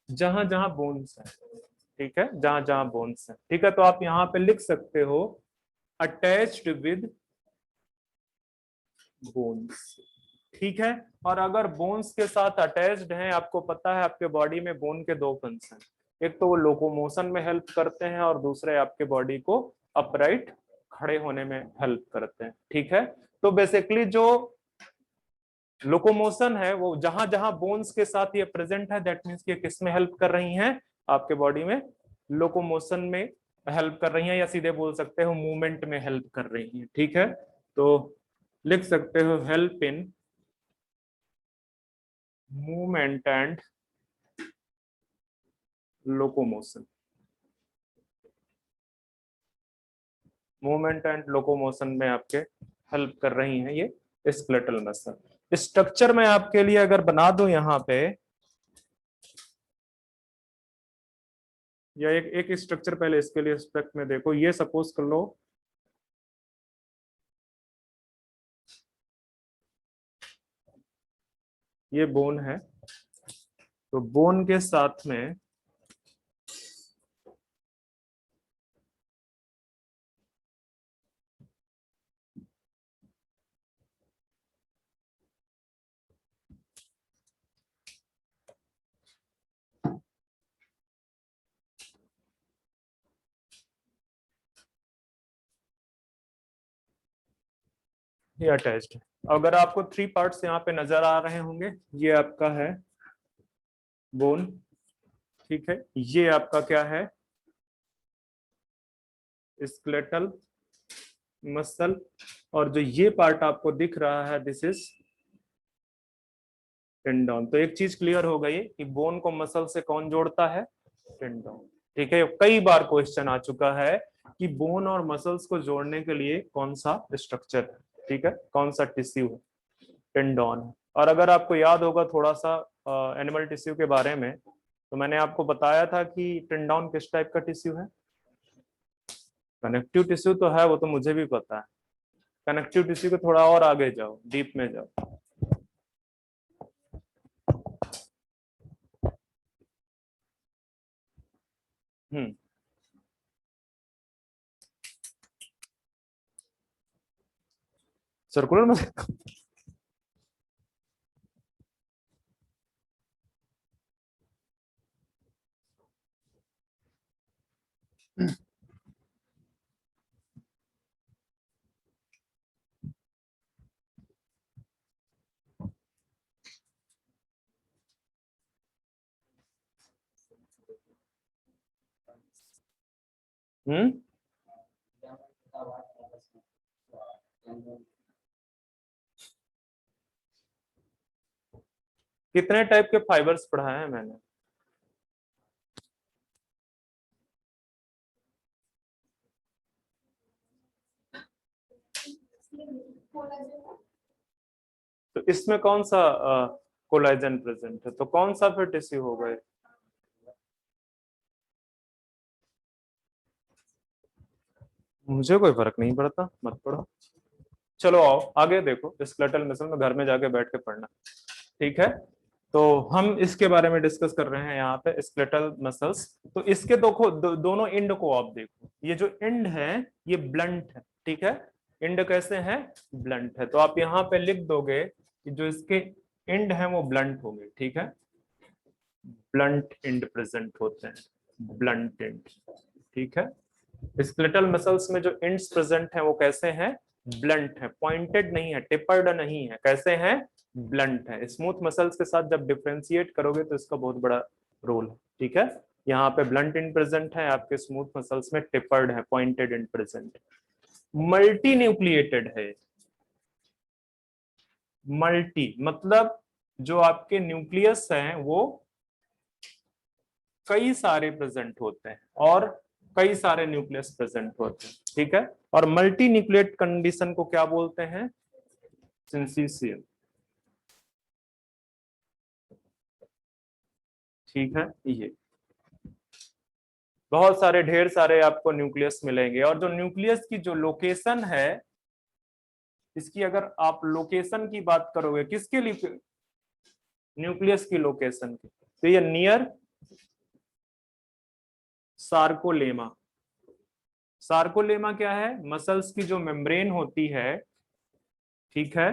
जहां जहां बोन्स है। ठीक है, जहां जहां बोन्स है। ठीक है, तो आप यहाँ पे लिख सकते हो अटैच्ड विद बोन्स। ठीक है, और अगर बोन्स के साथ अटैच्ड हैं, आपको पता है आपके बॉडी में बोन के दो फंक्शन, एक तो वो लोकोमोशन में हेल्प करते हैं और दूसरे आपके बॉडी को अपराइट खड़े होने में हेल्प करते हैं। ठीक है, तो बेसिकली जो लोकोमोशन है वो जहां जहां बोन्स के साथ ये प्रेजेंट है, दैट मीन्स ये किस में हेल्प कर रही हैं? आपके बॉडी में लोकोमोशन में हेल्प कर रही हैं, या सीधे बोल सकते हो मूवमेंट में हेल्प कर रही हैं। ठीक है, तो लिख सकते हो help in movement and locomotion, movement and locomotion में आपके हेल्प कर रही हैं ये स्केलेटल मसल। स्ट्रक्चर में आपके लिए अगर बना दो यहाँ पे, या एक स्ट्रक्चर पहले इसके लिए एस्पेक्ट में देखो, ये सपोज कर लो ये बोन है, तो बोन के साथ में ये अटैच्ड है। अगर आपको 3 पार्ट्स यहाँ पे नजर आ रहे होंगे, ये आपका है बोन, ठीक है, ये आपका क्या है स्केलेटल मसल, और जो ये पार्ट आपको दिख रहा है दिस इज टेंडन। तो एक चीज क्लियर हो गई कि बोन को मसल से कौन जोड़ता है, टेंडन, ठीक है। कई बार क्वेश्चन आ चुका है कि बोन और मसल्स को जोड़ने के लिए कौन सा स्ट्रक्चर है, ठीक है, कौन सा टिश्यू है, टेंडन है। और अगर आपको याद होगा थोड़ा सा एनिमल टिश्यू के बारे में, तो मैंने आपको बताया था कि टेंडन किस टाइप का टिश्यू है, कनेक्टिव टिश्यू तो है, वो तो मुझे भी पता है। कनेक्टिव टिश्यू के थोड़ा और आगे जाओ, डीप में जाओ। हम्म, सर्कुलर मसल। हम्म, कितने टाइप के फाइबर्स पढ़ाए हैं मैंने? तो इसमें कौन सा कोलेजन प्रेजेंट है, तो कौन सा फिर टिश्यू हो गए? मुझे कोई फर्क नहीं पड़ता, मत पढ़ो। चलो आओ आगे देखो, स्केलेटल मसल में घर में जाके बैठ के पढ़ना, ठीक है। तो हम इसके बारे में डिस्कस कर रहे हैं यहाँ पे स्केलेटल मसल्स। तो इसके दोनों एंड को आप देखो, ये जो एंड है ये ब्लंट है, ठीक है, एंड कैसे है, ब्लंट है। तो आप यहाँ पे लिख दोगे कि जो इसके एंड है वो ब्लंट होंगे, ठीक है, ब्लंट एंड प्रेजेंट होते हैं, ब्लंट एंड, ठीक है। स्केलेटल मसल्स में जो एंड्स प्रेजेंट हैं वो कैसे हैं, ब्लंट है, पॉइंटेड नहीं है, टिपर्ड नहीं है, कैसे हैं, ब्लंट है। स्मूथ मसल्स के साथ जब डिफरेंशिएट करोगे तो इसका बहुत बड़ा रोल है, ठीक है। यहाँ पे ब्लंट एंड प्रेजेंट है, आपके स्मूथ मसल्स में टिपर्ड है, pointed and present. Multi nucleated है, मल्टी मतलब जो आपके न्यूक्लियस हैं वो कई सारे प्रेजेंट होते हैं और कई सारे न्यूक्लियस प्रेजेंट होते हैं, ठीक है। और मल्टी न्यूक्लिएट कंडीशन को क्या बोलते हैं, सिंसीसियम, ठीक है। ये बहुत सारे ढेर सारे आपको न्यूक्लियस मिलेंगे, और जो न्यूक्लियस की जो लोकेशन है, इसकी अगर आप लोकेशन की बात करोगे, किसके लिए, न्यूक्लियस की लोकेशन की, तो ये नियर सार्कोलेमा। सार्कोलेमा क्या है, मसल्स की जो मेम्ब्रेन होती है, ठीक है,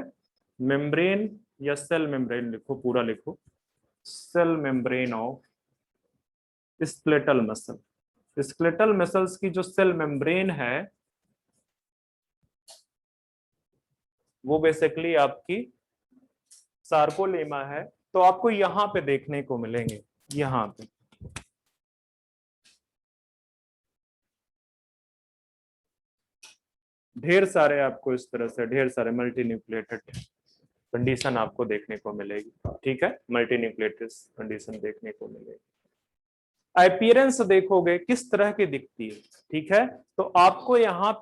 मेम्ब्रेन या सेल मेम्ब्रेन लिखो, पूरा लिखो, cell membrane of skeletal muscle. Skeletal muscles की जो सेल मेम्ब्रेन है वो बेसिकली आपकी सार्कोलेमा है। तो आपको यहां पे देखने को मिलेंगे, यहां पे ढेर सारे, आपको इस तरह से ढेर सारे मल्टी न्यूक्लिएटेड कंडीशन आपको देखने को मिलेगी, ठीक है, मल्टी न्यूक्लिएटेड कंडीशन देखने को मिलेगी। अपीयरेंस देखोगे किस तरह की दिखती है, ठीक है। तो आपको यहाँ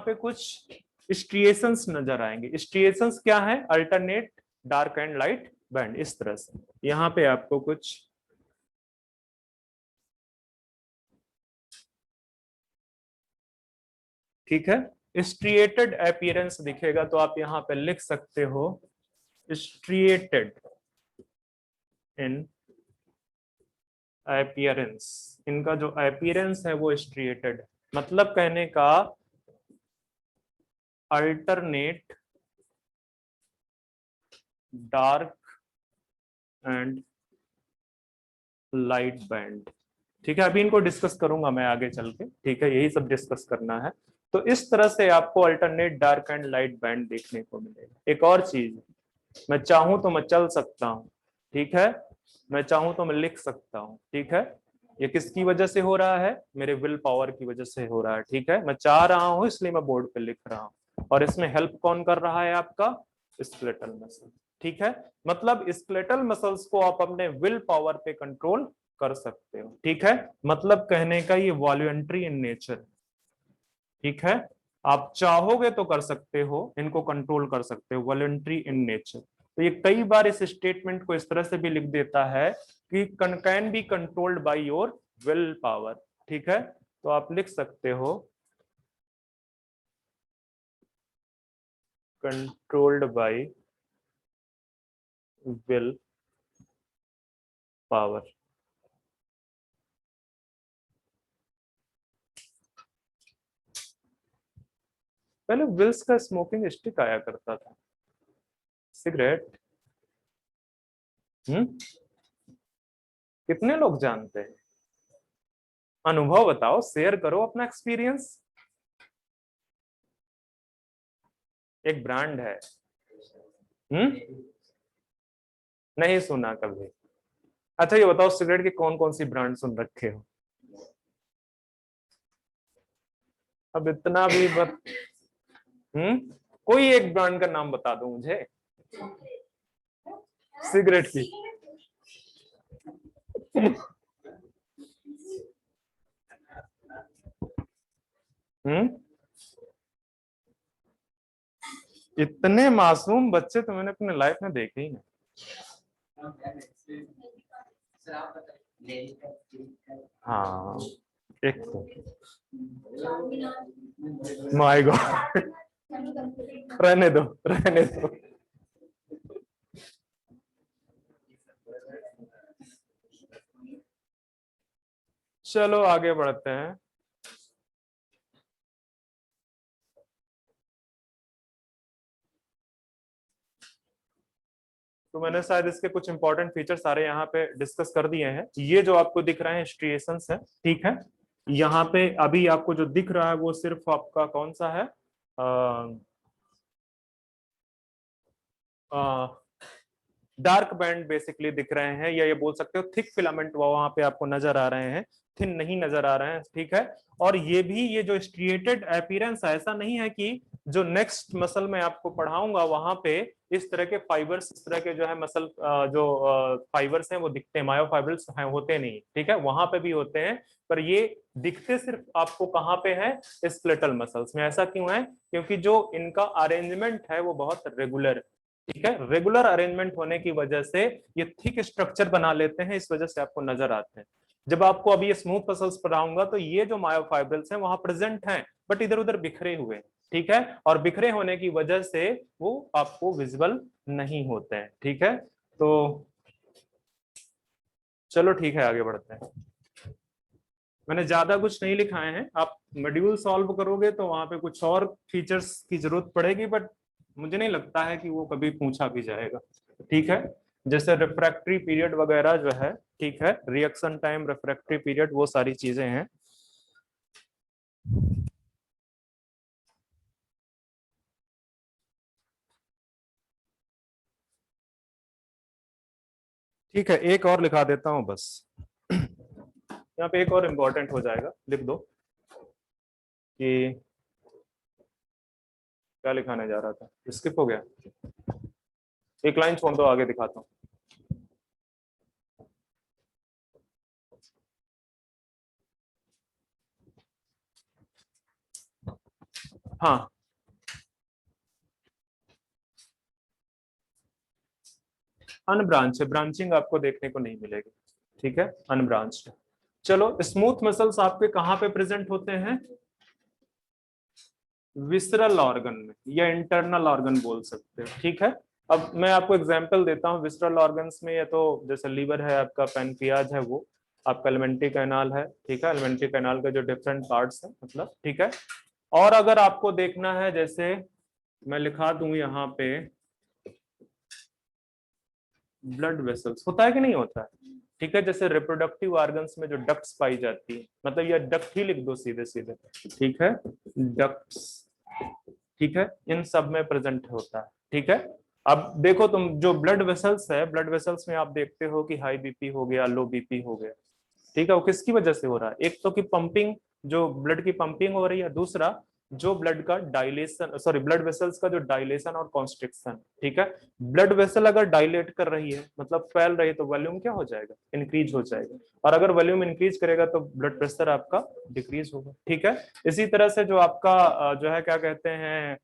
पे कुछ स्ट्रिएशंस नजर आएंगे। स्ट्रिएशंस क्या है, alternate dark and light band, इस तरह से यहाँ पे आपको कुछ ठीक है स्ट्रिएटेड अपीयरेंस दिखेगा। तो आप यहाँ पे लिख सकते हो स्ट्रिएटेड इन अपीयरेंस, इनका जो अपीयरेंस है वो स्ट्रिएटेड, मतलब कहने का alternate dark and light band, ठीक है। अभी इनको डिस्कस करूंगा मैं आगे चल के, ठीक है, यही सब डिस्कस करना है। तो इस तरह से आपको alternate dark and light band देखने को मिलेगा। एक और चीज, मैं चाहूं तो मैं चल सकता हूं, ठीक है, मैं चाहूं तो मैं लिख सकता हूं, ठीक है। ये किसकी वजह से हो रहा है? मेरे विल पावर की वजह से हो रहा है, ठीक है। मैं चाह रहा हूं इसलिए मैं बोर्ड पे लिख रहा हूं, और इसमें हेल्प कौन कर रहा है? आपका स्केलेटल मसल, ठीक है। मतलब स्केलेटल मसल्स को आप अपने विल पावर पे कंट्रोल कर सकते हो, ठीक है। मतलब कहने का ये वॉल्यूंटरी इन नेचर, ठीक है। आप चाहोगे तो कर सकते हो, इनको कंट्रोल कर सकते हो, वॉलंटरी इन नेचर। तो ये कई बार इस स्टेटमेंट को इस तरह से भी लिख देता है कि can be controlled by your will power, ठीक है। तो आप लिख सकते हो कंट्रोल्ड बाय विल पावर। पहले विल्स का स्मोकिंग स्टिक आया करता था, सिगरेट। कितने लोग जानते हैं? अनुभव बताओ, शेयर करो अपना एक्सपीरियंस। एक ब्रांड है। नहीं सुना कभी। अच्छा ये बताओ, सिगरेट की कौन कौन सी ब्रांड सुन रखे हो? अब इतना भी बत कोई एक ब्रांड का नाम बता दो मुझे, सिगरेट की। हम्म इतने मासूम बच्चे तो मैंने अपने लाइफ में देखे ही नहीं। हाँ, एक माय गॉड, रहने दो, रहने दो। चलो आगे बढ़ते हैं। तो मैंने शायद इसके कुछ इंपॉर्टेंट फीचर सारे यहाँ पे डिस्कस कर दिए हैं। ये जो आपको दिख रहे हैं स्ट्रिएशंस है, ठीक है। यहाँ पे अभी आपको जो दिख रहा है वो सिर्फ आपका कौन सा है, डार्क बैंड बेसिकली दिख रहे हैं, या ये बोल सकते हो थिक फिलामेंट वहां पे आपको नजर आ रहे हैं, थिन नहीं नजर आ रहे हैं, ठीक है। और ये भी, ये जो स्ट्रिएटेड अपीयरेंस है, ऐसा नहीं है कि जो नेक्स्ट मसल में आपको पढ़ाऊंगा वहां पे इस तरह के फाइबर्स, इस तरह के जो है मसल जो फाइबर्स हैं वो दिखते हैं, मायोफाइबर्स हैं, होते नहीं, ठीक है। वहां पे भी होते हैं, पर ये दिखते सिर्फ आपको कहाँ पे है? स्केलेटल मसल्स में। ऐसा क्यों है? क्योंकि जो इनका अरेंजमेंट है वो बहुत रेगुलर, ठीक है। रेगुलर अरेंजमेंट होने की वजह से ये थिक स्ट्रक्चर बना लेते हैं, इस वजह से आपको नजर आते हैं। जब आपको अभी ये स्मूथ मसल्स पढ़ाऊंगा तो ये जो मायोफाइब्रिल्स हैं वहां प्रेजेंट हैं, बट इधर उधर बिखरे हुए, ठीक है। और बिखरे होने की वजह से वो आपको विजिबल नहीं होते हैं, ठीक है। तो चलो ठीक है, आगे बढ़ते हैं। मैंने ज्यादा कुछ नहीं लिखाए हैं, आप मॉड्यूल सॉल्व करोगे तो वहां पे कुछ और फीचर्स की जरूरत पड़ेगी, बट मुझे नहीं लगता है कि वो कभी पूछा भी जाएगा, ठीक है। जैसे रिफ्रैक्टरी पीरियड वगैरह जो है, ठीक है, रिएक्शन टाइम, रिफ्रैक्टरी पीरियड, वो सारी चीजें हैं। ठीक है, एक और लिखा देता हूं बस। यहाँ पे एक और इम्पोर्टेंट हो जाएगा, लिख दो कि क्या लिखाने जा रहा था, स्किप हो गया। एक लाइन छोड़ दो, आगे दिखाता हूँ। हाँ, अनब्रांच है, ब्रांचिंग आपको देखने को नहीं मिलेगी, ठीक है, अनब्रांच्ड। चलो, स्मूथ मसल्स आपके कहाँ पे प्रेजेंट होते हैं? विसरल ऑर्गन में, या इंटरनल ऑर्गन बोल सकते हो, ठीक है। अब मैं आपको एग्जांपल देता हूँ विसरल ऑर्गन्स में, या तो जैसे लीवर है आपका, पैनक्रियाज है, वो आपका एलिमेंट्री कैनाल है, ठीक है। एलिमेंट्री कैनाल के जो डिफरेंट पार्ट्स हैं, मतलब, ठीक है। और अगर आपको देखना है, जैसे मैं लिखा दूं यहाँ पे ब्लड वेसल्स, होता है कि नहीं होता है, ठीक है। जैसे रिप्रोडक्टिव ऑर्गन्स में जो डक्ट्स पाई जाती है, मतलब ये डक्ट ही लिख दो सीधे सीधे, ठीक है, डक्ट्स, ठीक है, इन सब में प्रेजेंट होता है, ठीक है। अब देखो तुम, जो ब्लड वेसल्स है, ब्लड वेसल्स में आप देखते हो कि हाई बीपी हो गया, लो बीपी हो गया, ठीक है, वो किसकी वजह से हो रहा है? एक तो कि पंपिंग, जो ब्लड की पंपिंग हो रही है, दूसरा जो ब्लड का डायलेशन, सॉरी ब्लड वेसल्स का जो डायलेशन और कॉन्स्ट्रिक्शन, ठीक है। ब्लड वेसल अगर डायलेट कर रही है, मतलब फैल रही है, तो वॉल्यूम क्या हो जाएगा? इंक्रीज हो जाएगा। और अगर वॉल्यूम इंक्रीज करेगा तो ब्लड प्रेशर आपका डिक्रीज होगा, ठीक है। इसी तरह से जो आपका जो है क्या कहते हैं,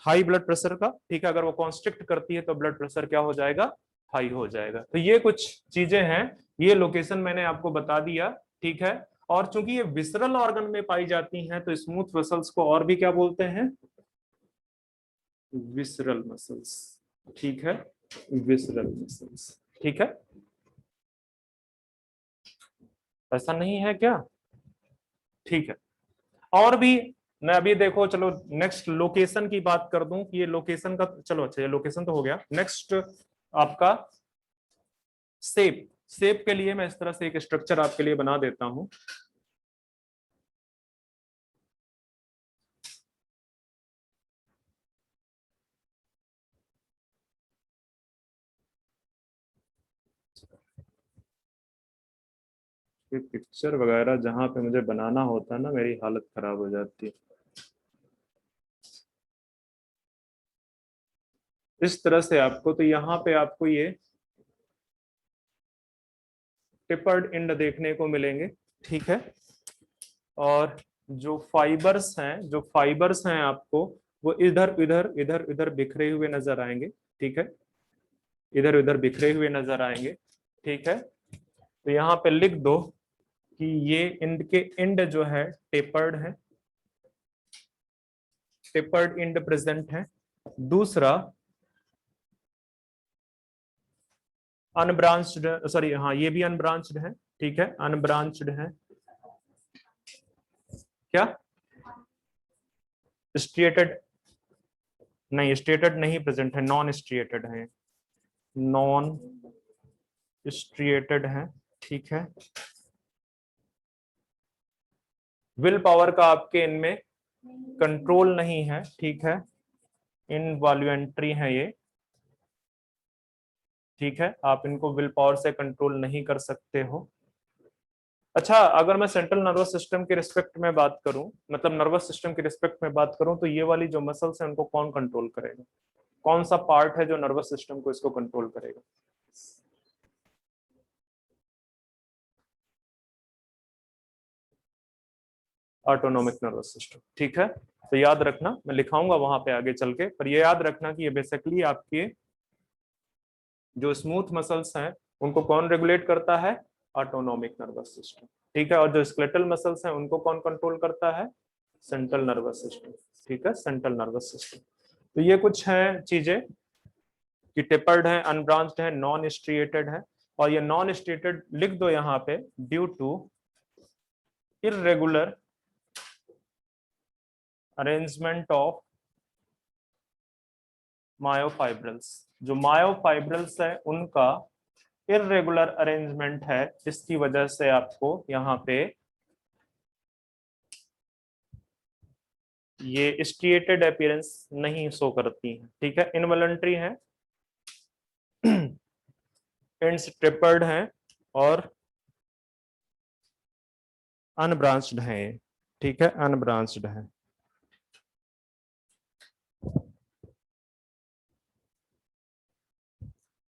हाई ब्लड प्रेशर का, ठीक है, अगर वो कॉन्स्ट्रिक्ट करती है तो ब्लड प्रेशर क्या हो जाएगा? हाई हो जाएगा। तो ये कुछ चीजें हैं, ये लोकेशन मैंने आपको बता दिया, ठीक है। और चूंकि ये विसरल ऑर्गन में पाई जाती हैं, तो स्मूथ वेसल्स को और भी क्या बोलते हैं? विसरल मसल्स, ठीक है, विसरल मसल्स, ठीक है। ऐसा नहीं है क्या? ठीक है। और भी, मैं अभी देखो, चलो नेक्स्ट लोकेशन की बात कर दूं कि ये लोकेशन का, चलो अच्छा ये लोकेशन तो हो गया। नेक्स्ट आपका शेप, शेप के लिए मैं इस तरह से एक स्ट्रक्चर आपके लिए बना देता हूं। ये पिक्चर वगैरह जहां पे मुझे बनाना होता है ना, मेरी हालत खराब हो जाती है। इस तरह से आपको, तो यहाँ पे आपको ये टिपर्ड एंड देखने को मिलेंगे, ठीक है। और जो फाइबर्स हैं, जो फाइबर्स हैं आपको, वो इधर इधर इधर इधर बिखरे हुए नजर आएंगे, ठीक है, इधर उधर बिखरे हुए नजर आएंगे, ठीक है। तो यहाँ पे लिख दो कि ये इनके एंड जो है टेपर्ड है, टेपर्ड एंड प्रेजेंट है। दूसरा अनब्रांच्ड, सॉरी हाँ ये भी अनब्रांच्ड है, ठीक है, अनब्रांच्ड है। क्या? स्ट्रिएटेड नहीं, स्ट्रिएटेड नहीं प्रेजेंट है, नॉन स्ट्रिएटेड है, नॉन स्ट्रिएटेड है, ठीक है। विल पावर का आपके इनमें कंट्रोल नहीं है, ठीक है, इनवॉल्यूंटरी है ये, ठीक है, आप इनको विल पावर से कंट्रोल नहीं कर सकते हो। अच्छा, अगर मैं सेंट्रल नर्वस सिस्टम के रिस्पेक्ट में बात करूं, मतलब नर्वस सिस्टम के रिस्पेक्ट में बात करूं, तो ये वाली जो मसल्स है उनको कौन कंट्रोल करेगा? कौन सा पार्ट है जो नर्वस सिस्टम को इसको कंट्रोल करेगा? ऑटोनोमिक नर्वस सिस्टम, ठीक है। तो याद रखना, मैं लिखाऊंगा वहां पे आगे चल के, पर ये याद रखना कि ये बेसिकली आपके जो स्मूथ मसल्स हैं उनको कौन रेगुलेट करता है? ऑटोनोमिक नर्वस सिस्टम, ठीक है। और जो स्केलेटल मसल्स हैं उनको कौन कंट्रोल करता है? सेंट्रल नर्वस सिस्टम, ठीक है, सेंट्रल नर्वस सिस्टम। तो ये कुछ है चीजें कि टेपर्ड है, अनब्रांच्ड है, नॉन स्ट्रिएटेड है। और ये नॉन स्ट्रिएटेड लिख दो यहाँ पे, due to irregular arrangement of myofibrils. जो मायोफाइब्रल्स है उनका इरेगुलर अरेंजमेंट है, इसकी वजह से आपको यहाँ पे ये स्ट्रिएटेड अपीयरेंस नहीं शो करती है, ठीक है, इनवॉलंटरी है, एंड्स टेपर्ड है और अनब्रांच्ड है, ठीक है, अनब्रांच्ड है।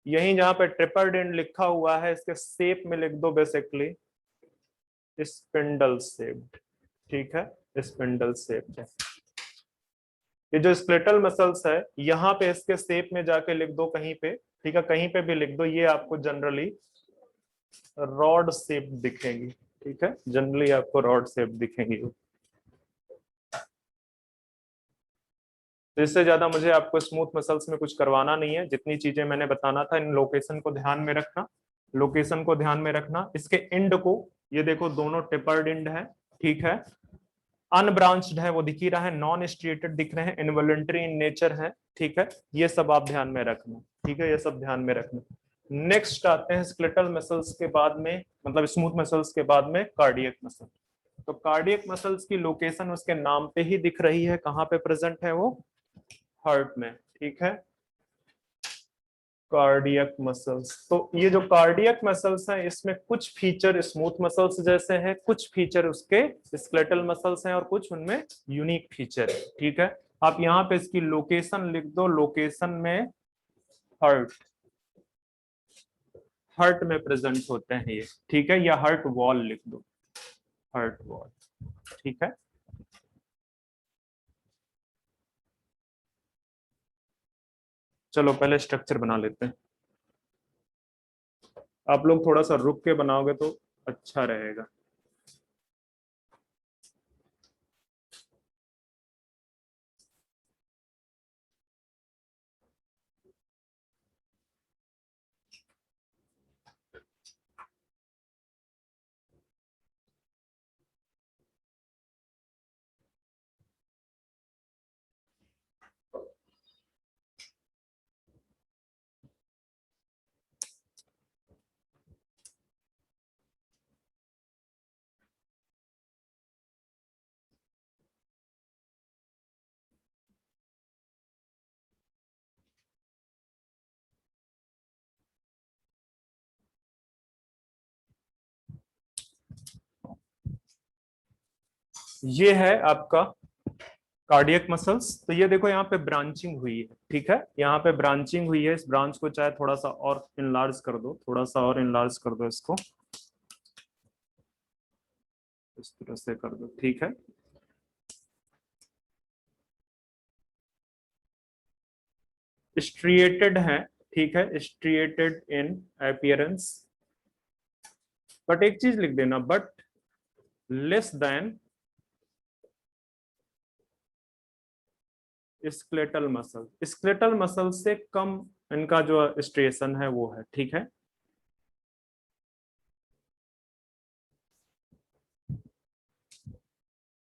यही जहां पे ट्रिपर्ड एंड लिखा हुआ है, इसके शेप में लिख दो बेसिकली स्पिंडल शेप्ड, ठीक है, स्पिंडल शेप्ड है। ये जो स्केलेटल मसल्स है, यहाँ पे इसके शेप में जाके लिख दो कहीं पे, ठीक है, कहीं पे भी लिख दो, ये आपको जनरली रॉड शेप दिखेंगी, ठीक है, जनरली आपको रॉड शेप दिखेंगी। तो इससे ज्यादा मुझे आपको स्मूथ मसल्स में कुछ करवाना नहीं है, जितनी चीजें मैंने बताना था, इन लोकेशन को ध्यान में रखना, लोकेशन को ध्यान में रखना। इसके एंड को, ये देखो दोनों टेपर्ड एंड है, ठीक है, अनब्रांच्ड है वो दिख ही रहा है, नॉन स्ट्रिएटेड दिख रहे हैं, इनवॉलंटरी इन नेचर है, ठीक है, ये सब आप ध्यान में रखना, ठीक है, ये सब ध्यान में रखना। नेक्स्ट आते हैं स्केलेटल मसल्स के बाद में, मतलब स्मूथ मसल्स के बाद में कार्डियक मसल। तो कार्डियक मसल्स की लोकेशन उसके नाम पे ही दिख रही है, कहाँ पे प्रेजेंट है वो, हार्ट में, ठीक है। कार्डियक मसल्स, तो ये जो कार्डियक मसल्स हैं इसमें कुछ फीचर स्मूथ मसल्स जैसे हैं, कुछ फीचर उसके स्केलेटल मसल्स हैं और कुछ उनमें यूनिक फीचर है, ठीक है। आप यहाँ पे इसकी लोकेशन लिख दो, लोकेशन में हार्ट, हार्ट में प्रेजेंट होते हैं ये, ठीक है, या हार्ट वॉल लिख दो, हार्ट वॉल, ठीक है। चलो पहले स्ट्रक्चर बना लेते हैं, आप लोग थोड़ा सा रुक के बनाओगे तो अच्छा रहेगा। ये है आपका कार्डियक मसल्स। तो ये देखो यहाँ पे ब्रांचिंग हुई है, ठीक है, यहाँ पे ब्रांचिंग हुई है, इस ब्रांच को चाहे थोड़ा सा और इनलार्ज कर दो, थोड़ा सा और इनलार्ज कर दो इसको, इस तरह से कर दो, ठीक है। स्ट्रिएटेड है, ठीक है, स्ट्रिएटेड इन अपीयरेंस, बट एक चीज लिख देना, but less than skeletal muscle, skeletal muscle से कम इनका जो स्ट्रेसन है वो है, ठीक है।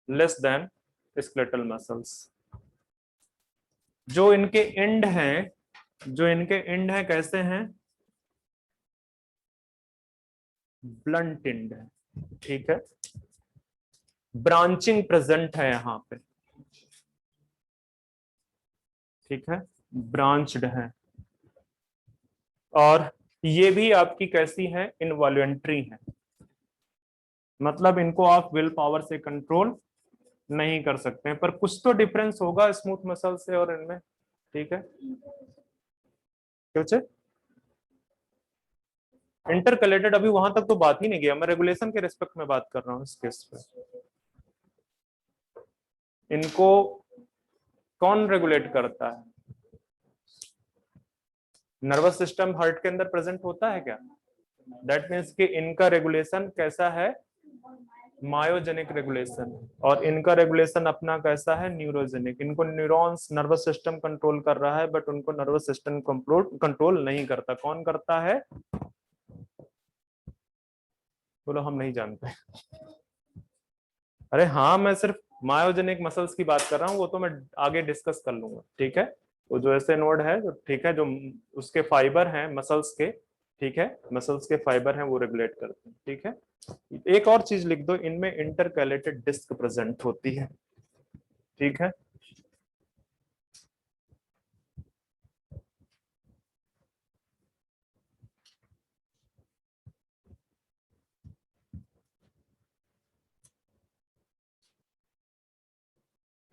Less than skeletal muscles. जो इनके एंड हैं, जो इनके एंड हैं कैसे हैं, ब्लंट एंड है, ठीक है, ब्रांचिंग प्रेजेंट है यहाँ पे, ठीक है, ब्रांच्ड है। और ये भी आपकी कैसी है, इनवॉल्यूंट्री है, मतलब इनको आप विल पावर से कंट्रोल नहीं कर सकते हैं, पर कुछ तो डिफरेंस होगा स्मूथ मसल से और इनमें, ठीक है। क्यों, इंटरकलेटेड अभी वहां तक तो बात ही नहीं किया, मैं रेगुलेशन के रिस्पेक्ट में बात कर रहा हूँ इस केस पे। इनको कौन रेगुलेट करता है, नर्वस सिस्टम हार्ट के अंदर प्रेजेंट होता है क्या, दैट मीन्स कि इनका रेगुलेशन कैसा है, मायोजेनिक रेगुलेशन, और इनका रेगुलेशन अपना कैसा है, न्यूरोजेनिक। इनको न्यूरॉन्स नर्वस सिस्टम कंट्रोल कर रहा है, बट उनको नर्वस सिस्टम कंट्रोल नहीं करता, कौन करता है, बोलो हम नहीं जानते। अरे हाँ, मैं सिर्फ मायोजेनिक मसल्स की बात कर रहा हूँ, वो तो मैं आगे डिस्कस कर लूंगा, ठीक है। वो जो ऐसे नोड है जो, ठीक है, जो उसके फाइबर हैं मसल्स के, ठीक है, मसल्स के फाइबर हैं वो रेगुलेट करते हैं, ठीक है। एक और चीज लिख दो, इनमें इंटरकैलेटेड डिस्क प्रेजेंट होती है, ठीक है।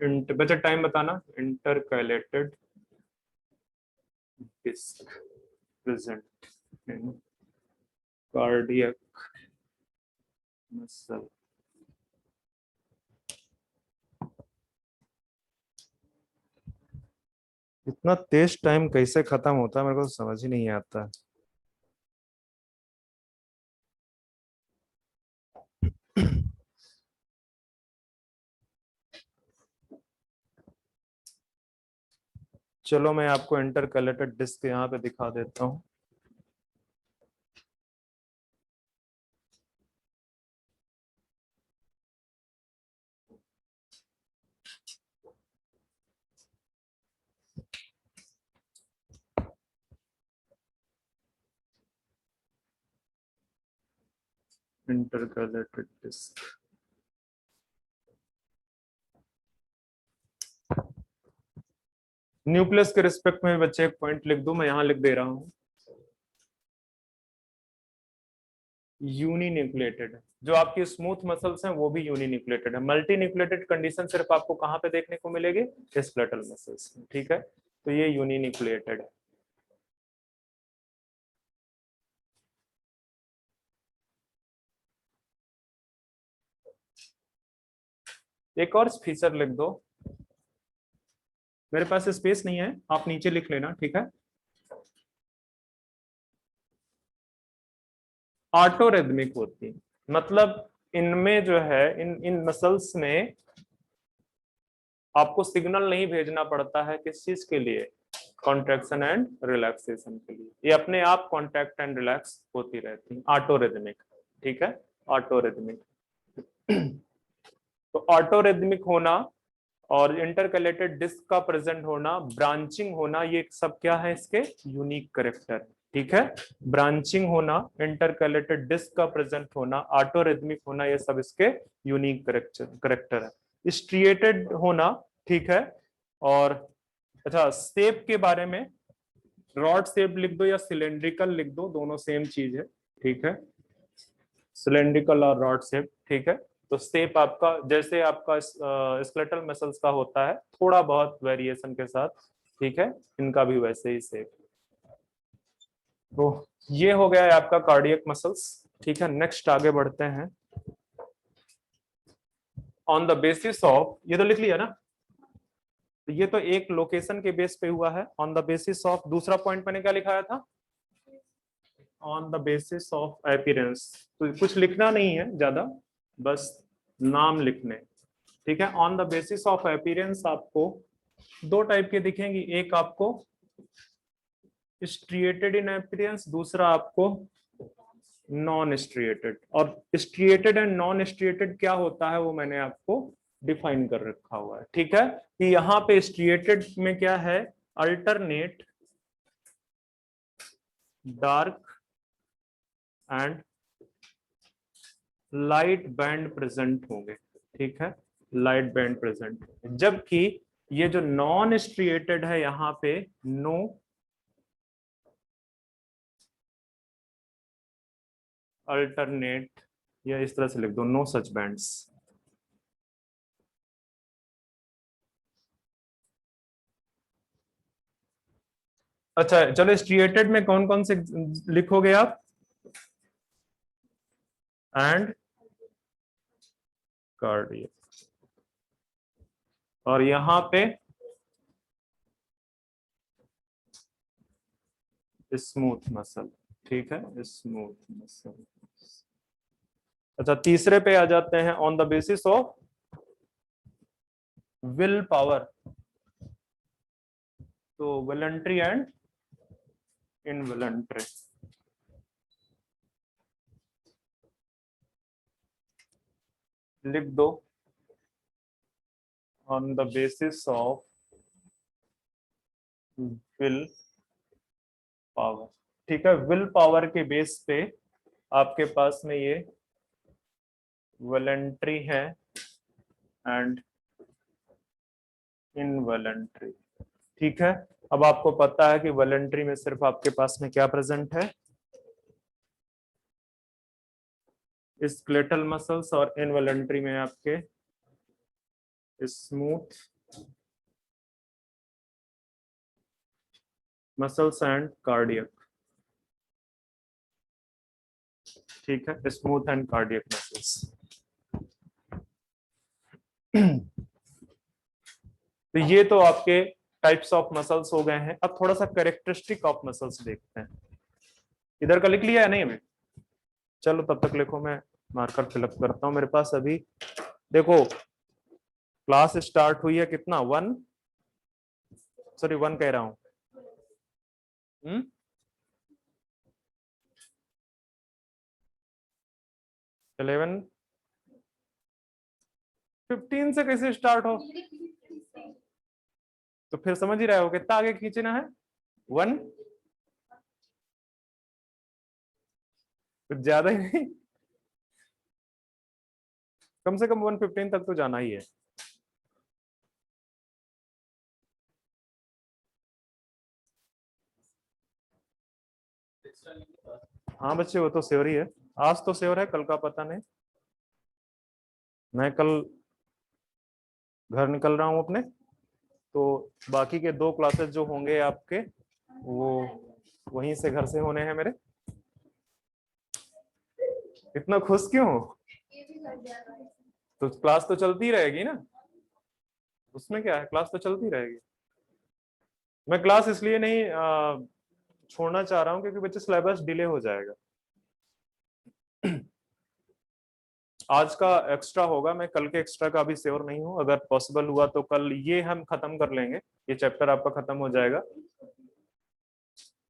बचा टाइम बताना, intercalated disc present in cardiac muscle. इतना तेज टाइम कैसे खत्म होता है मेरे को तो समझ ही नहीं आता। चलो मैं आपको इंटरकलेटेड डिस्क यहाँ पे दिखा देता हूँ। Intercalated disc. न्यूक्लियस के रिस्पेक्ट में बच्चे एक पॉइंट लिख दो, मैं यहां लिख दे रहा हूं, यूनिन्यूक्लिएटेड। जो आपकी स्मूथ मसल्स हैं वो भी यूनिन्यूक्लिएटेड है। मल्टी न्यूक्लिएटेड कंडीशन सिर्फ आपको कहां पे देखने को मिलेगी? स्केलेटल मसल्स में, ठीक है। तो ये यूनिन्यूक्लिएटेड है। एक और फीचर लिख दो, मेरे पास स्पेस नहीं है, आप नीचे लिख लेना, ठीक है। ऑटोरिदमिक होती है, मतलब इनमें जो है इन इन मसल्स में आपको सिग्नल नहीं भेजना पड़ता है। किस चीज के लिए? कॉन्ट्रैक्शन एंड रिलैक्सेशन के लिए। ये अपने आप कॉन्ट्रैक्ट एंड रिलैक्स होती रहती है, ऑटोरिदमिक, ठीक है, ऑटोरिदमिक। तो ऑटोरिदमिक होना और इंटरकैलेटेड डिस्क का प्रेजेंट होना, ब्रांचिंग होना, ये सब क्या है? इसके यूनिक करेक्टर, ठीक है। ब्रांचिंग होना, इंटरकैलेटेड डिस्क का प्रेजेंट होना, ऑटोरिदमिक होना, ये सब इसके यूनिक करेक्टर है। स्ट्रिएटेड होना, ठीक है। और अच्छा, शेप के बारे में, रॉड शेप लिख दो या सिलेंड्रिकल लिख दो, दोनों सेम चीज है, ठीक है। सिलेंड्रिकल और रॉड शेप, ठीक है। तो शेप आपका जैसे आपका स्केलेटल मसल्स का होता है, थोड़ा बहुत वेरिएशन के साथ, ठीक है, इनका भी वैसे ही शेप। तो ये हो गया है आपका कार्डियक मसल्स, ठीक है। नेक्स्ट आगे बढ़ते हैं। ऑन द बेसिस ऑफ, ये तो लिख लिया ना, तो ये तो एक लोकेशन के बेस पे हुआ है। ऑन द बेसिस ऑफ, दूसरा पॉइंट मैंने क्या लिखाया था? On the basis of appearance. तो कुछ लिखना नहीं है ज्यादा, बस नाम लिखने, ठीक है। On the basis of appearance आपको दो टाइप के दिखेंगी, एक आपको स्ट्रिएटेड इन अपीयरेंस, दूसरा आपको नॉन स्ट्रिएटेड। और स्ट्रिएटेड एंड नॉन स्ट्रिएटेड क्या होता है वो मैंने आपको डिफाइन कर रखा हुआ है, ठीक है। कि यहाँ पे स्ट्रिएटेड में क्या है? Alternate dark and light band present होंगे, ठीक है, लाइट बैंड प्रेजेंट। जबकि ये जो नॉन स्ट्रिएटेड है, यहाँ पे नो अल्टरनेट, या इस तरह से लिख दो, नो सच बैंड्स। अच्छा चलो, स्ट्रिएटेड में कौन कौन से लिखोगे आप? And cardiac. और यहां पे स्मूथ मसल, ठीक है, स्मूथ मसल। अच्छा, तीसरे पे आ जाते हैं, on the basis of will power. तो वॉलंटरी एंड इनवॉलंटरी, लिख दो, on the basis of will power, ठीक है। विल पावर के बेस पे आपके पास में ये वॉलंटरी है एंड इनवॉलंटरी, ठीक है। अब आपको पता है कि वॉलंटरी में सिर्फ आपके पास में क्या प्रेजेंट है? स्केलेटल मसल्स, और इनवॉलंटरी में आपके स्मूथ मसल्स एंड कार्डियक, ठीक है, स्मूथ एंड कार्डियक मसल्स। तो ये तो आपके टाइप्स ऑफ मसल्स हो गए हैं। अब थोड़ा सा कैरेक्टरिस्टिक ऑफ मसल्स देखते हैं। इधर का लिख लिया है नहीं हमें? चलो तब तक लिखो, मैं मार्कर फिलअप करता हूं। मेरे पास अभी देखो, क्लास स्टार्ट हुई है कितना, 1, सॉरी 1 कह रहा हूं, 11, 15 से कैसे स्टार्ट हो? तो फिर समझ ही रहे हो कितना आगे खींचना है, 1, कुछ ज्यादा ही नहीं। कम से कम 115 तक तो जाना ही है। हाँ बच्चे, वो तो श्योर ही है, आज तो श्योर है, कल का पता नहीं। मैं कल घर निकल रहा हूँ अपने, तो बाकी के 2 क्लासेस जो होंगे आपके वो वहीं से, घर से होने हैं मेरे। इतना खुश क्यों हो? तो क्लास तो चलती रहेगी ना, उसमें क्या है, क्लास तो चलती रहेगी। मैं क्लास इसलिए नहीं छोड़ना चाह रहा हूँ क्योंकि बच्चे सिलेबस डिले हो जाएगा। आज का एक्स्ट्रा होगा, मैं कल के एक्स्ट्रा का अभी श्योर नहीं हूँ, अगर पॉसिबल हुआ तो कल ये हम खत्म कर लेंगे, ये चैप्टर आपका खत्म हो जाएगा।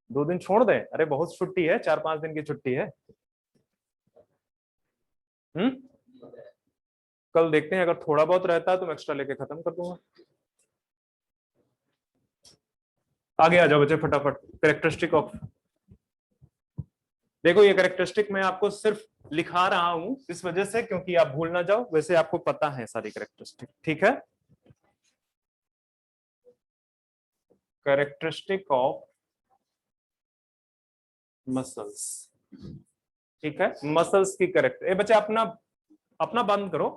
2 दिन छोड़ दें? अरे बहुत छुट्टी है, 4-5 दिन की छुट्टी है। कल देखते हैं, अगर थोड़ा बहुत रहता है तो मैं एक्स्ट्रा लेके खत्म कर दूंगा। आगे आ जाओ बच्चे फटाफट। कैरेक्टरिस्टिक ऑफ, देखो ये कैरेक्टरिस्टिक मैं आपको सिर्फ लिखा रहा हूं इस वजह से क्योंकि आप भूल ना जाओ, वैसे आपको पता है सारी कैरेक्टरिस्टिक, ठीक है। कैरेक्टरिस्टिक ऑफ मसल्स, ठीक है, मसल्स की कैरेक्टर। ए बच्चे अपना अपना बंद करो,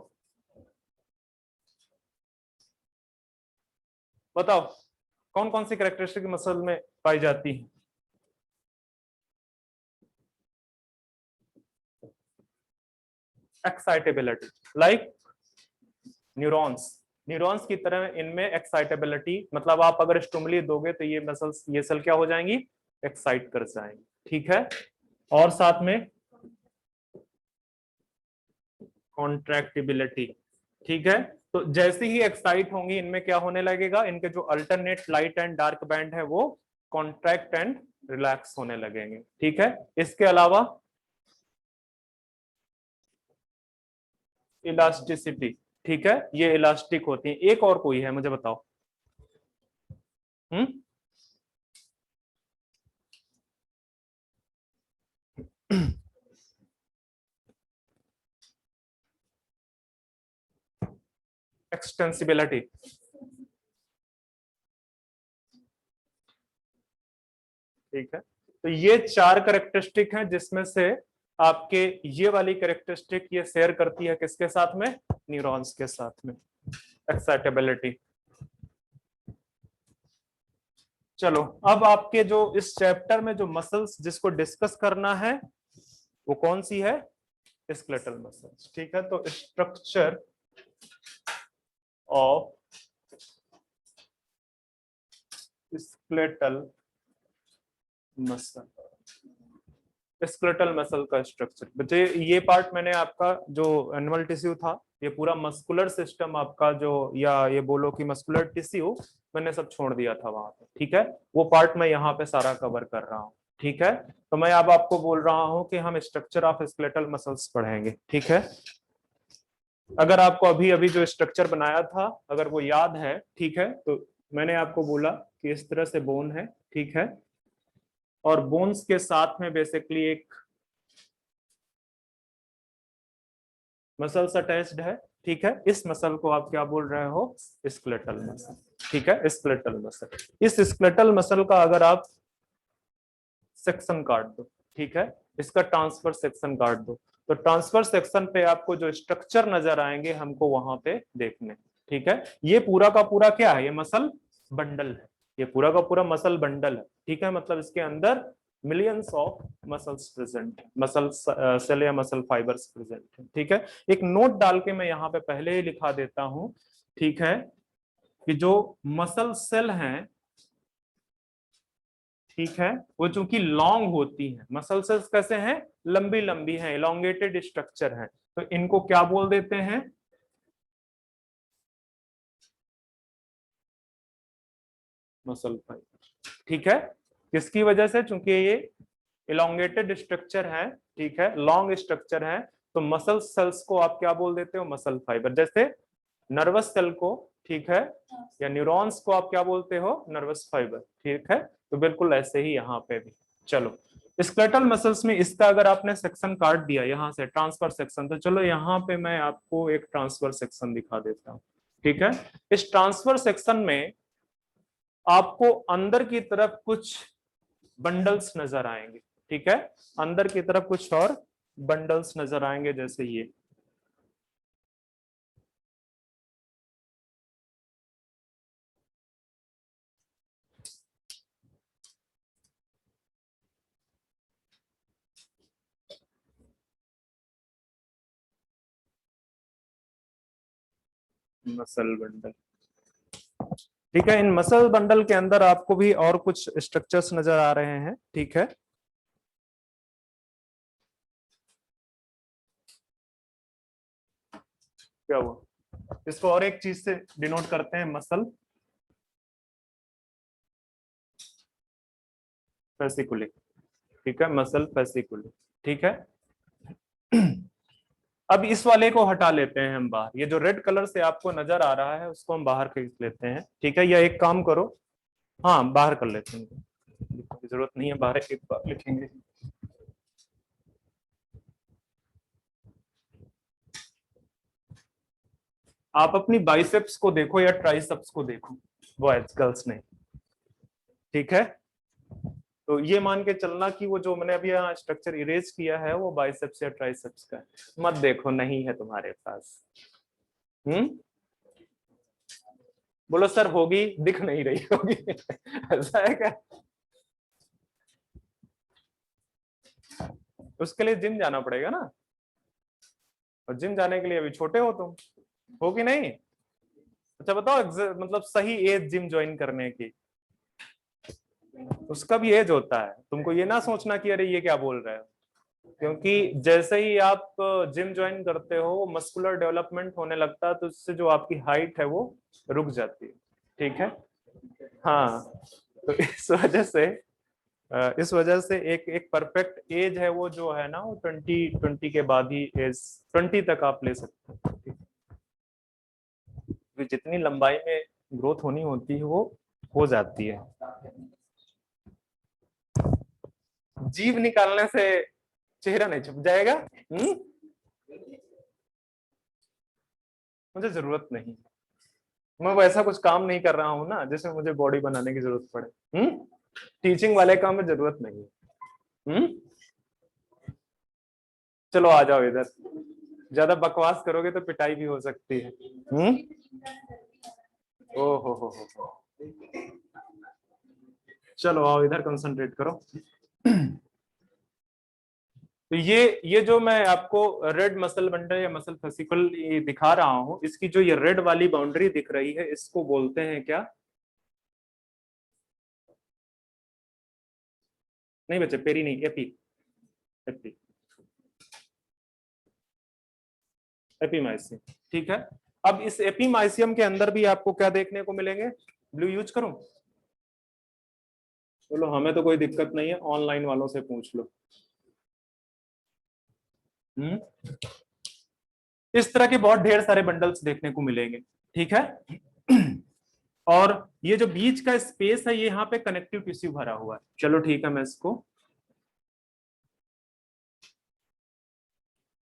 बताओ कौन कौन सी कैरेक्टरिस्टिक मसल में पाई जाती है? एक्साइटेबिलिटी, लाइक न्यूरॉन्स, न्यूरॉन्स की तरह इनमें एक्साइटेबिलिटी, मतलब आप अगर स्टिमुली दोगे तो ये मसल्स, ये सेल क्या हो जाएंगी, एक्साइट कर जाएंगी, ठीक है। और साथ में कॉन्ट्रैक्टिबिलिटी, ठीक है। तो जैसे ही एक्साइट होंगी इनमें क्या होने लगेगा, इनके जो alternate light and dark band है वो कॉन्ट्रैक्ट एंड रिलैक्स होने लगेंगे, ठीक है। इसके अलावा इलास्टिसिटी, ठीक है, ये इलास्टिक होती है। एक और कोई है मुझे बताओ। हम्म एक्सटेंसिबिलिटी, ठीक है। तो ये 4 कैरेक्टरिस्टिक हैं जिसमें से आपके ये वाली कैरेक्टरिस्टिक ये शेयर करती है किसके साथ में, न्यूरॉन्स के साथ में, एक्साइटेबिलिटी। चलो अब आपके जो इस चैप्टर में जो मसल्स जिसको डिस्कस करना है वो कौन सी है, स्केलेटल मसल्स, ठीक है। तो structure of skeletal muscle, skeletal muscle का स्ट्रक्चर। बच्चे ये पार्ट मैंने आपका जो एनिमल टिश्यू था, ये पूरा मस्कुलर सिस्टम आपका जो, या ये बोलो कि मस्कुलर टिश्यू, मैंने सब छोड़ दिया था वहां पे, ठीक है। वो पार्ट मैं यहाँ पे सारा कवर कर रहा हूँ, ठीक है। तो मैं अब आपको बोल रहा हूँ कि हम स्ट्रक्चर ऑफ स्केलेटल मसल्स पढ़ेंगे, ठीक है। अगर आपको अभी अभी जो स्ट्रक्चर बनाया था अगर वो याद है, ठीक है, तो मैंने आपको बोला कि इस तरह से बोन है, ठीक है, और बोन्स के साथ में बेसिकली एक मसल्स अटैच्ड है, ठीक है। इस मसल को आप क्या बोल रहे हो, स्केलेटल मसल, ठीक है, स्केलेटल मसल। इस स्केलेटल मसल का अगर आप सेक्शन काट दो, ठीक है, इसका ट्रांसफर सेक्शन काट दो, तो ट्रांसफर सेक्शन पे आपको जो स्ट्रक्चर नजर आएंगे हमको वहां पे देखने, ठीक है। ये पूरा का पूरा क्या है, ये मसल बंडल है, ये पूरा का पूरा मसल बंडल है, ठीक है। मतलब इसके अंदर millions of muscles present, muscle cell या मसल फाइबर्स प्रेजेंट है, ठीक है। एक नोट डाल के मैं यहाँ पे पहले ही लिखा देता हूं, ठीक है, कि जो मसल सेल हैं, ठीक है, वो चूंकि लॉन्ग होती है, मसल सेल्स कैसे हैं, लंबी लंबी हैं, इलोंगेटेड स्ट्रक्चर है, तो इनको क्या बोल देते हैं, मसल फाइबर, ठीक है। किसकी वजह से, चूंकि ये इलोंगेटेड स्ट्रक्चर है, ठीक है, लॉन्ग स्ट्रक्चर है, तो मसल सेल्स को आप क्या बोल देते हो, मसल फाइबर। जैसे नर्वस सेल को, ठीक है, या न्यूरॉन्स को आप क्या बोलते हो, नर्वस फाइबर, ठीक है। तो बिल्कुल ऐसे ही यहाँ पे भी। चलो स्केलेटल मसल्स में इसका अगर आपने सेक्शन काट दिया यहाँ से ट्रांसफर सेक्शन, तो चलो यहाँ पे मैं आपको एक ट्रांसफर सेक्शन दिखा देता हूँ। ठीक है, इस ट्रांसफर सेक्शन में आपको अंदर की तरफ कुछ बंडल्स नजर आएंगे। ठीक है, अंदर की तरफ कुछ और बंडल्स नजर आएंगे, जैसे ये। Muscle bundle. ठीक है, इन मसल बंडल के अंदर आपको भी और कुछ स्ट्रक्चर्स नजर आ रहे हैं। ठीक है, क्या हुआ, इसको और एक चीज से डिनोट करते हैं, मसल फेसिकुली। ठीक है, मसल फेसिकुली। ठीक है, अब इस वाले को हटा लेते हैं हम बाहर, ये जो रेड कलर से आपको नजर आ रहा है उसको हम बाहर खींच लेते हैं। ठीक है, या एक काम करो, हाँ बाहर कर लेते हैं, लिखने की जरूरत नहीं है, बाहर एक बार लिखेंगे। आप अपनी बाइसेप्स को देखो या ट्राइसेप्स को देखो, बॉयज गर्ल्स नहीं। ठीक है, तो ये मान के चलना कि वो जो मैंने अभी यहाँ स्ट्रक्चर इरेज किया है वो बाइसेप्स या ट्राइसेप्स का है। मत देखो, नहीं है तुम्हारे पास। हम्म, बोलो सर होगी, दिख नहीं रही होगी ऐसा है क्या? उसके लिए जिम जाना पड़ेगा ना, और जिम जाने के लिए अभी छोटे हो तुम, हो कि नहीं? अच्छा बताओ, मतलब सही एज जिम ज्वाइन करने की, उसका भी एज होता है। तुमको ये ना सोचना कि अरे ये क्या बोल रहे हो, क्योंकि जैसे ही आप जिम ज्वाइन करते हो मस्कुलर डेवलपमेंट होने लगता है, तो उससे जो आपकी हाइट है वो रुक जाती है। ठीक है, हाँ, तो इस वजह से एक एक परफेक्ट एज है वो, जो है ना, वो 20 के बाद ही एज 20 तक आप ले सकते हो। ठीक है? तो जितनी लंबाई में ग्रोथ होनी होती है वो हो जाती है। जीभ निकालने से चेहरा नहीं छुप जाएगा। मुझे जरूरत नहीं, मैं वैसा कुछ काम नहीं कर रहा हूँ ना जिसमें मुझे बॉडी बनाने की जरूरत पड़े। टीचिंग वाले काम में जरूरत नहीं है। चलो आ जाओ इधर, ज्यादा बकवास करोगे तो पिटाई भी हो सकती है। ओ हो, चलो आओ इधर, कंसंट्रेट करो। तो ये जो मैं आपको रेड मसल बंडल या मसल फेसिकल ये दिखा रहा हूं, इसकी जो ये रेड वाली बाउंड्री दिख रही है, इसको बोलते हैं क्या? नहीं बच्चे, पेरी नहीं, एपी। AP, epimysium. ठीक है, अब इस एपीमाइसियम के अंदर भी आपको क्या देखने को मिलेंगे? ब्लू यूज करूं? बोलो हमें तो कोई दिक्कत नहीं है, ऑनलाइन वालों से पूछ लो। हम्म, इस तरह के बहुत ढेर सारे बंडल्स देखने को मिलेंगे। ठीक है, और ये जो बीच का स्पेस है, ये यहाँ पे कनेक्टिव टिश्यू भरा हुआ है। चलो ठीक है, मैं इसको,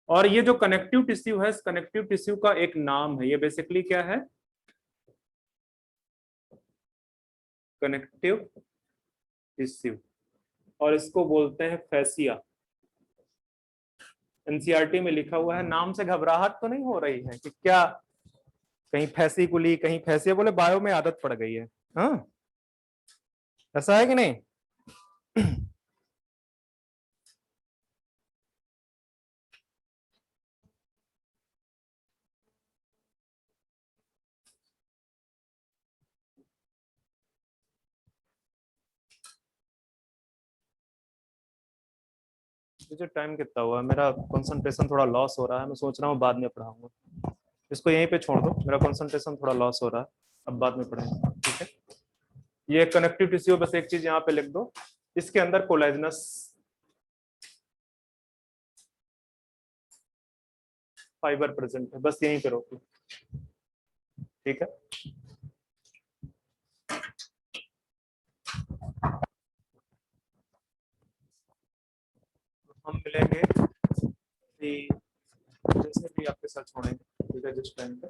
और ये जो कनेक्टिव टिश्यू है, इस कनेक्टिव टिश्यू का एक नाम है, ये बेसिकली क्या है? कनेक्टिव टिश्यू, और इसको बोलते हैं फैसिया। एनसीईआरटी में लिखा हुआ है। नाम से घबराहट तो नहीं हो रही है कि क्या कहीं फैसिकुली कहीं फैसिया, बोले बायो में आदत पड़ गई है। हाँ, ऐसा है कि नहीं? मुझे टाइम कितना हुआ? मेरा कंसंट्रेशन थोड़ा लॉस हो रहा है, मैं सोच रहा हूँ बाद में पढ़ाऊंगा। इसको यहीं पे छोड़ दो, मेरा कंसंट्रेशन थोड़ा लॉस हो रहा है, अब बाद में पढ़ेंगे। ठीक है, ये कनेक्टिव टिश्यू, बस एक चीज यहाँ पे लिख दो, इसके अंदर कोलेजनस फाइबर प्रेजेंट है, बस यहीं पे रोको। ठीक है। मिलेंगे कि जैसे भी आपके साथ छोड़ेंगे, ठीक है, जिस टाइम पे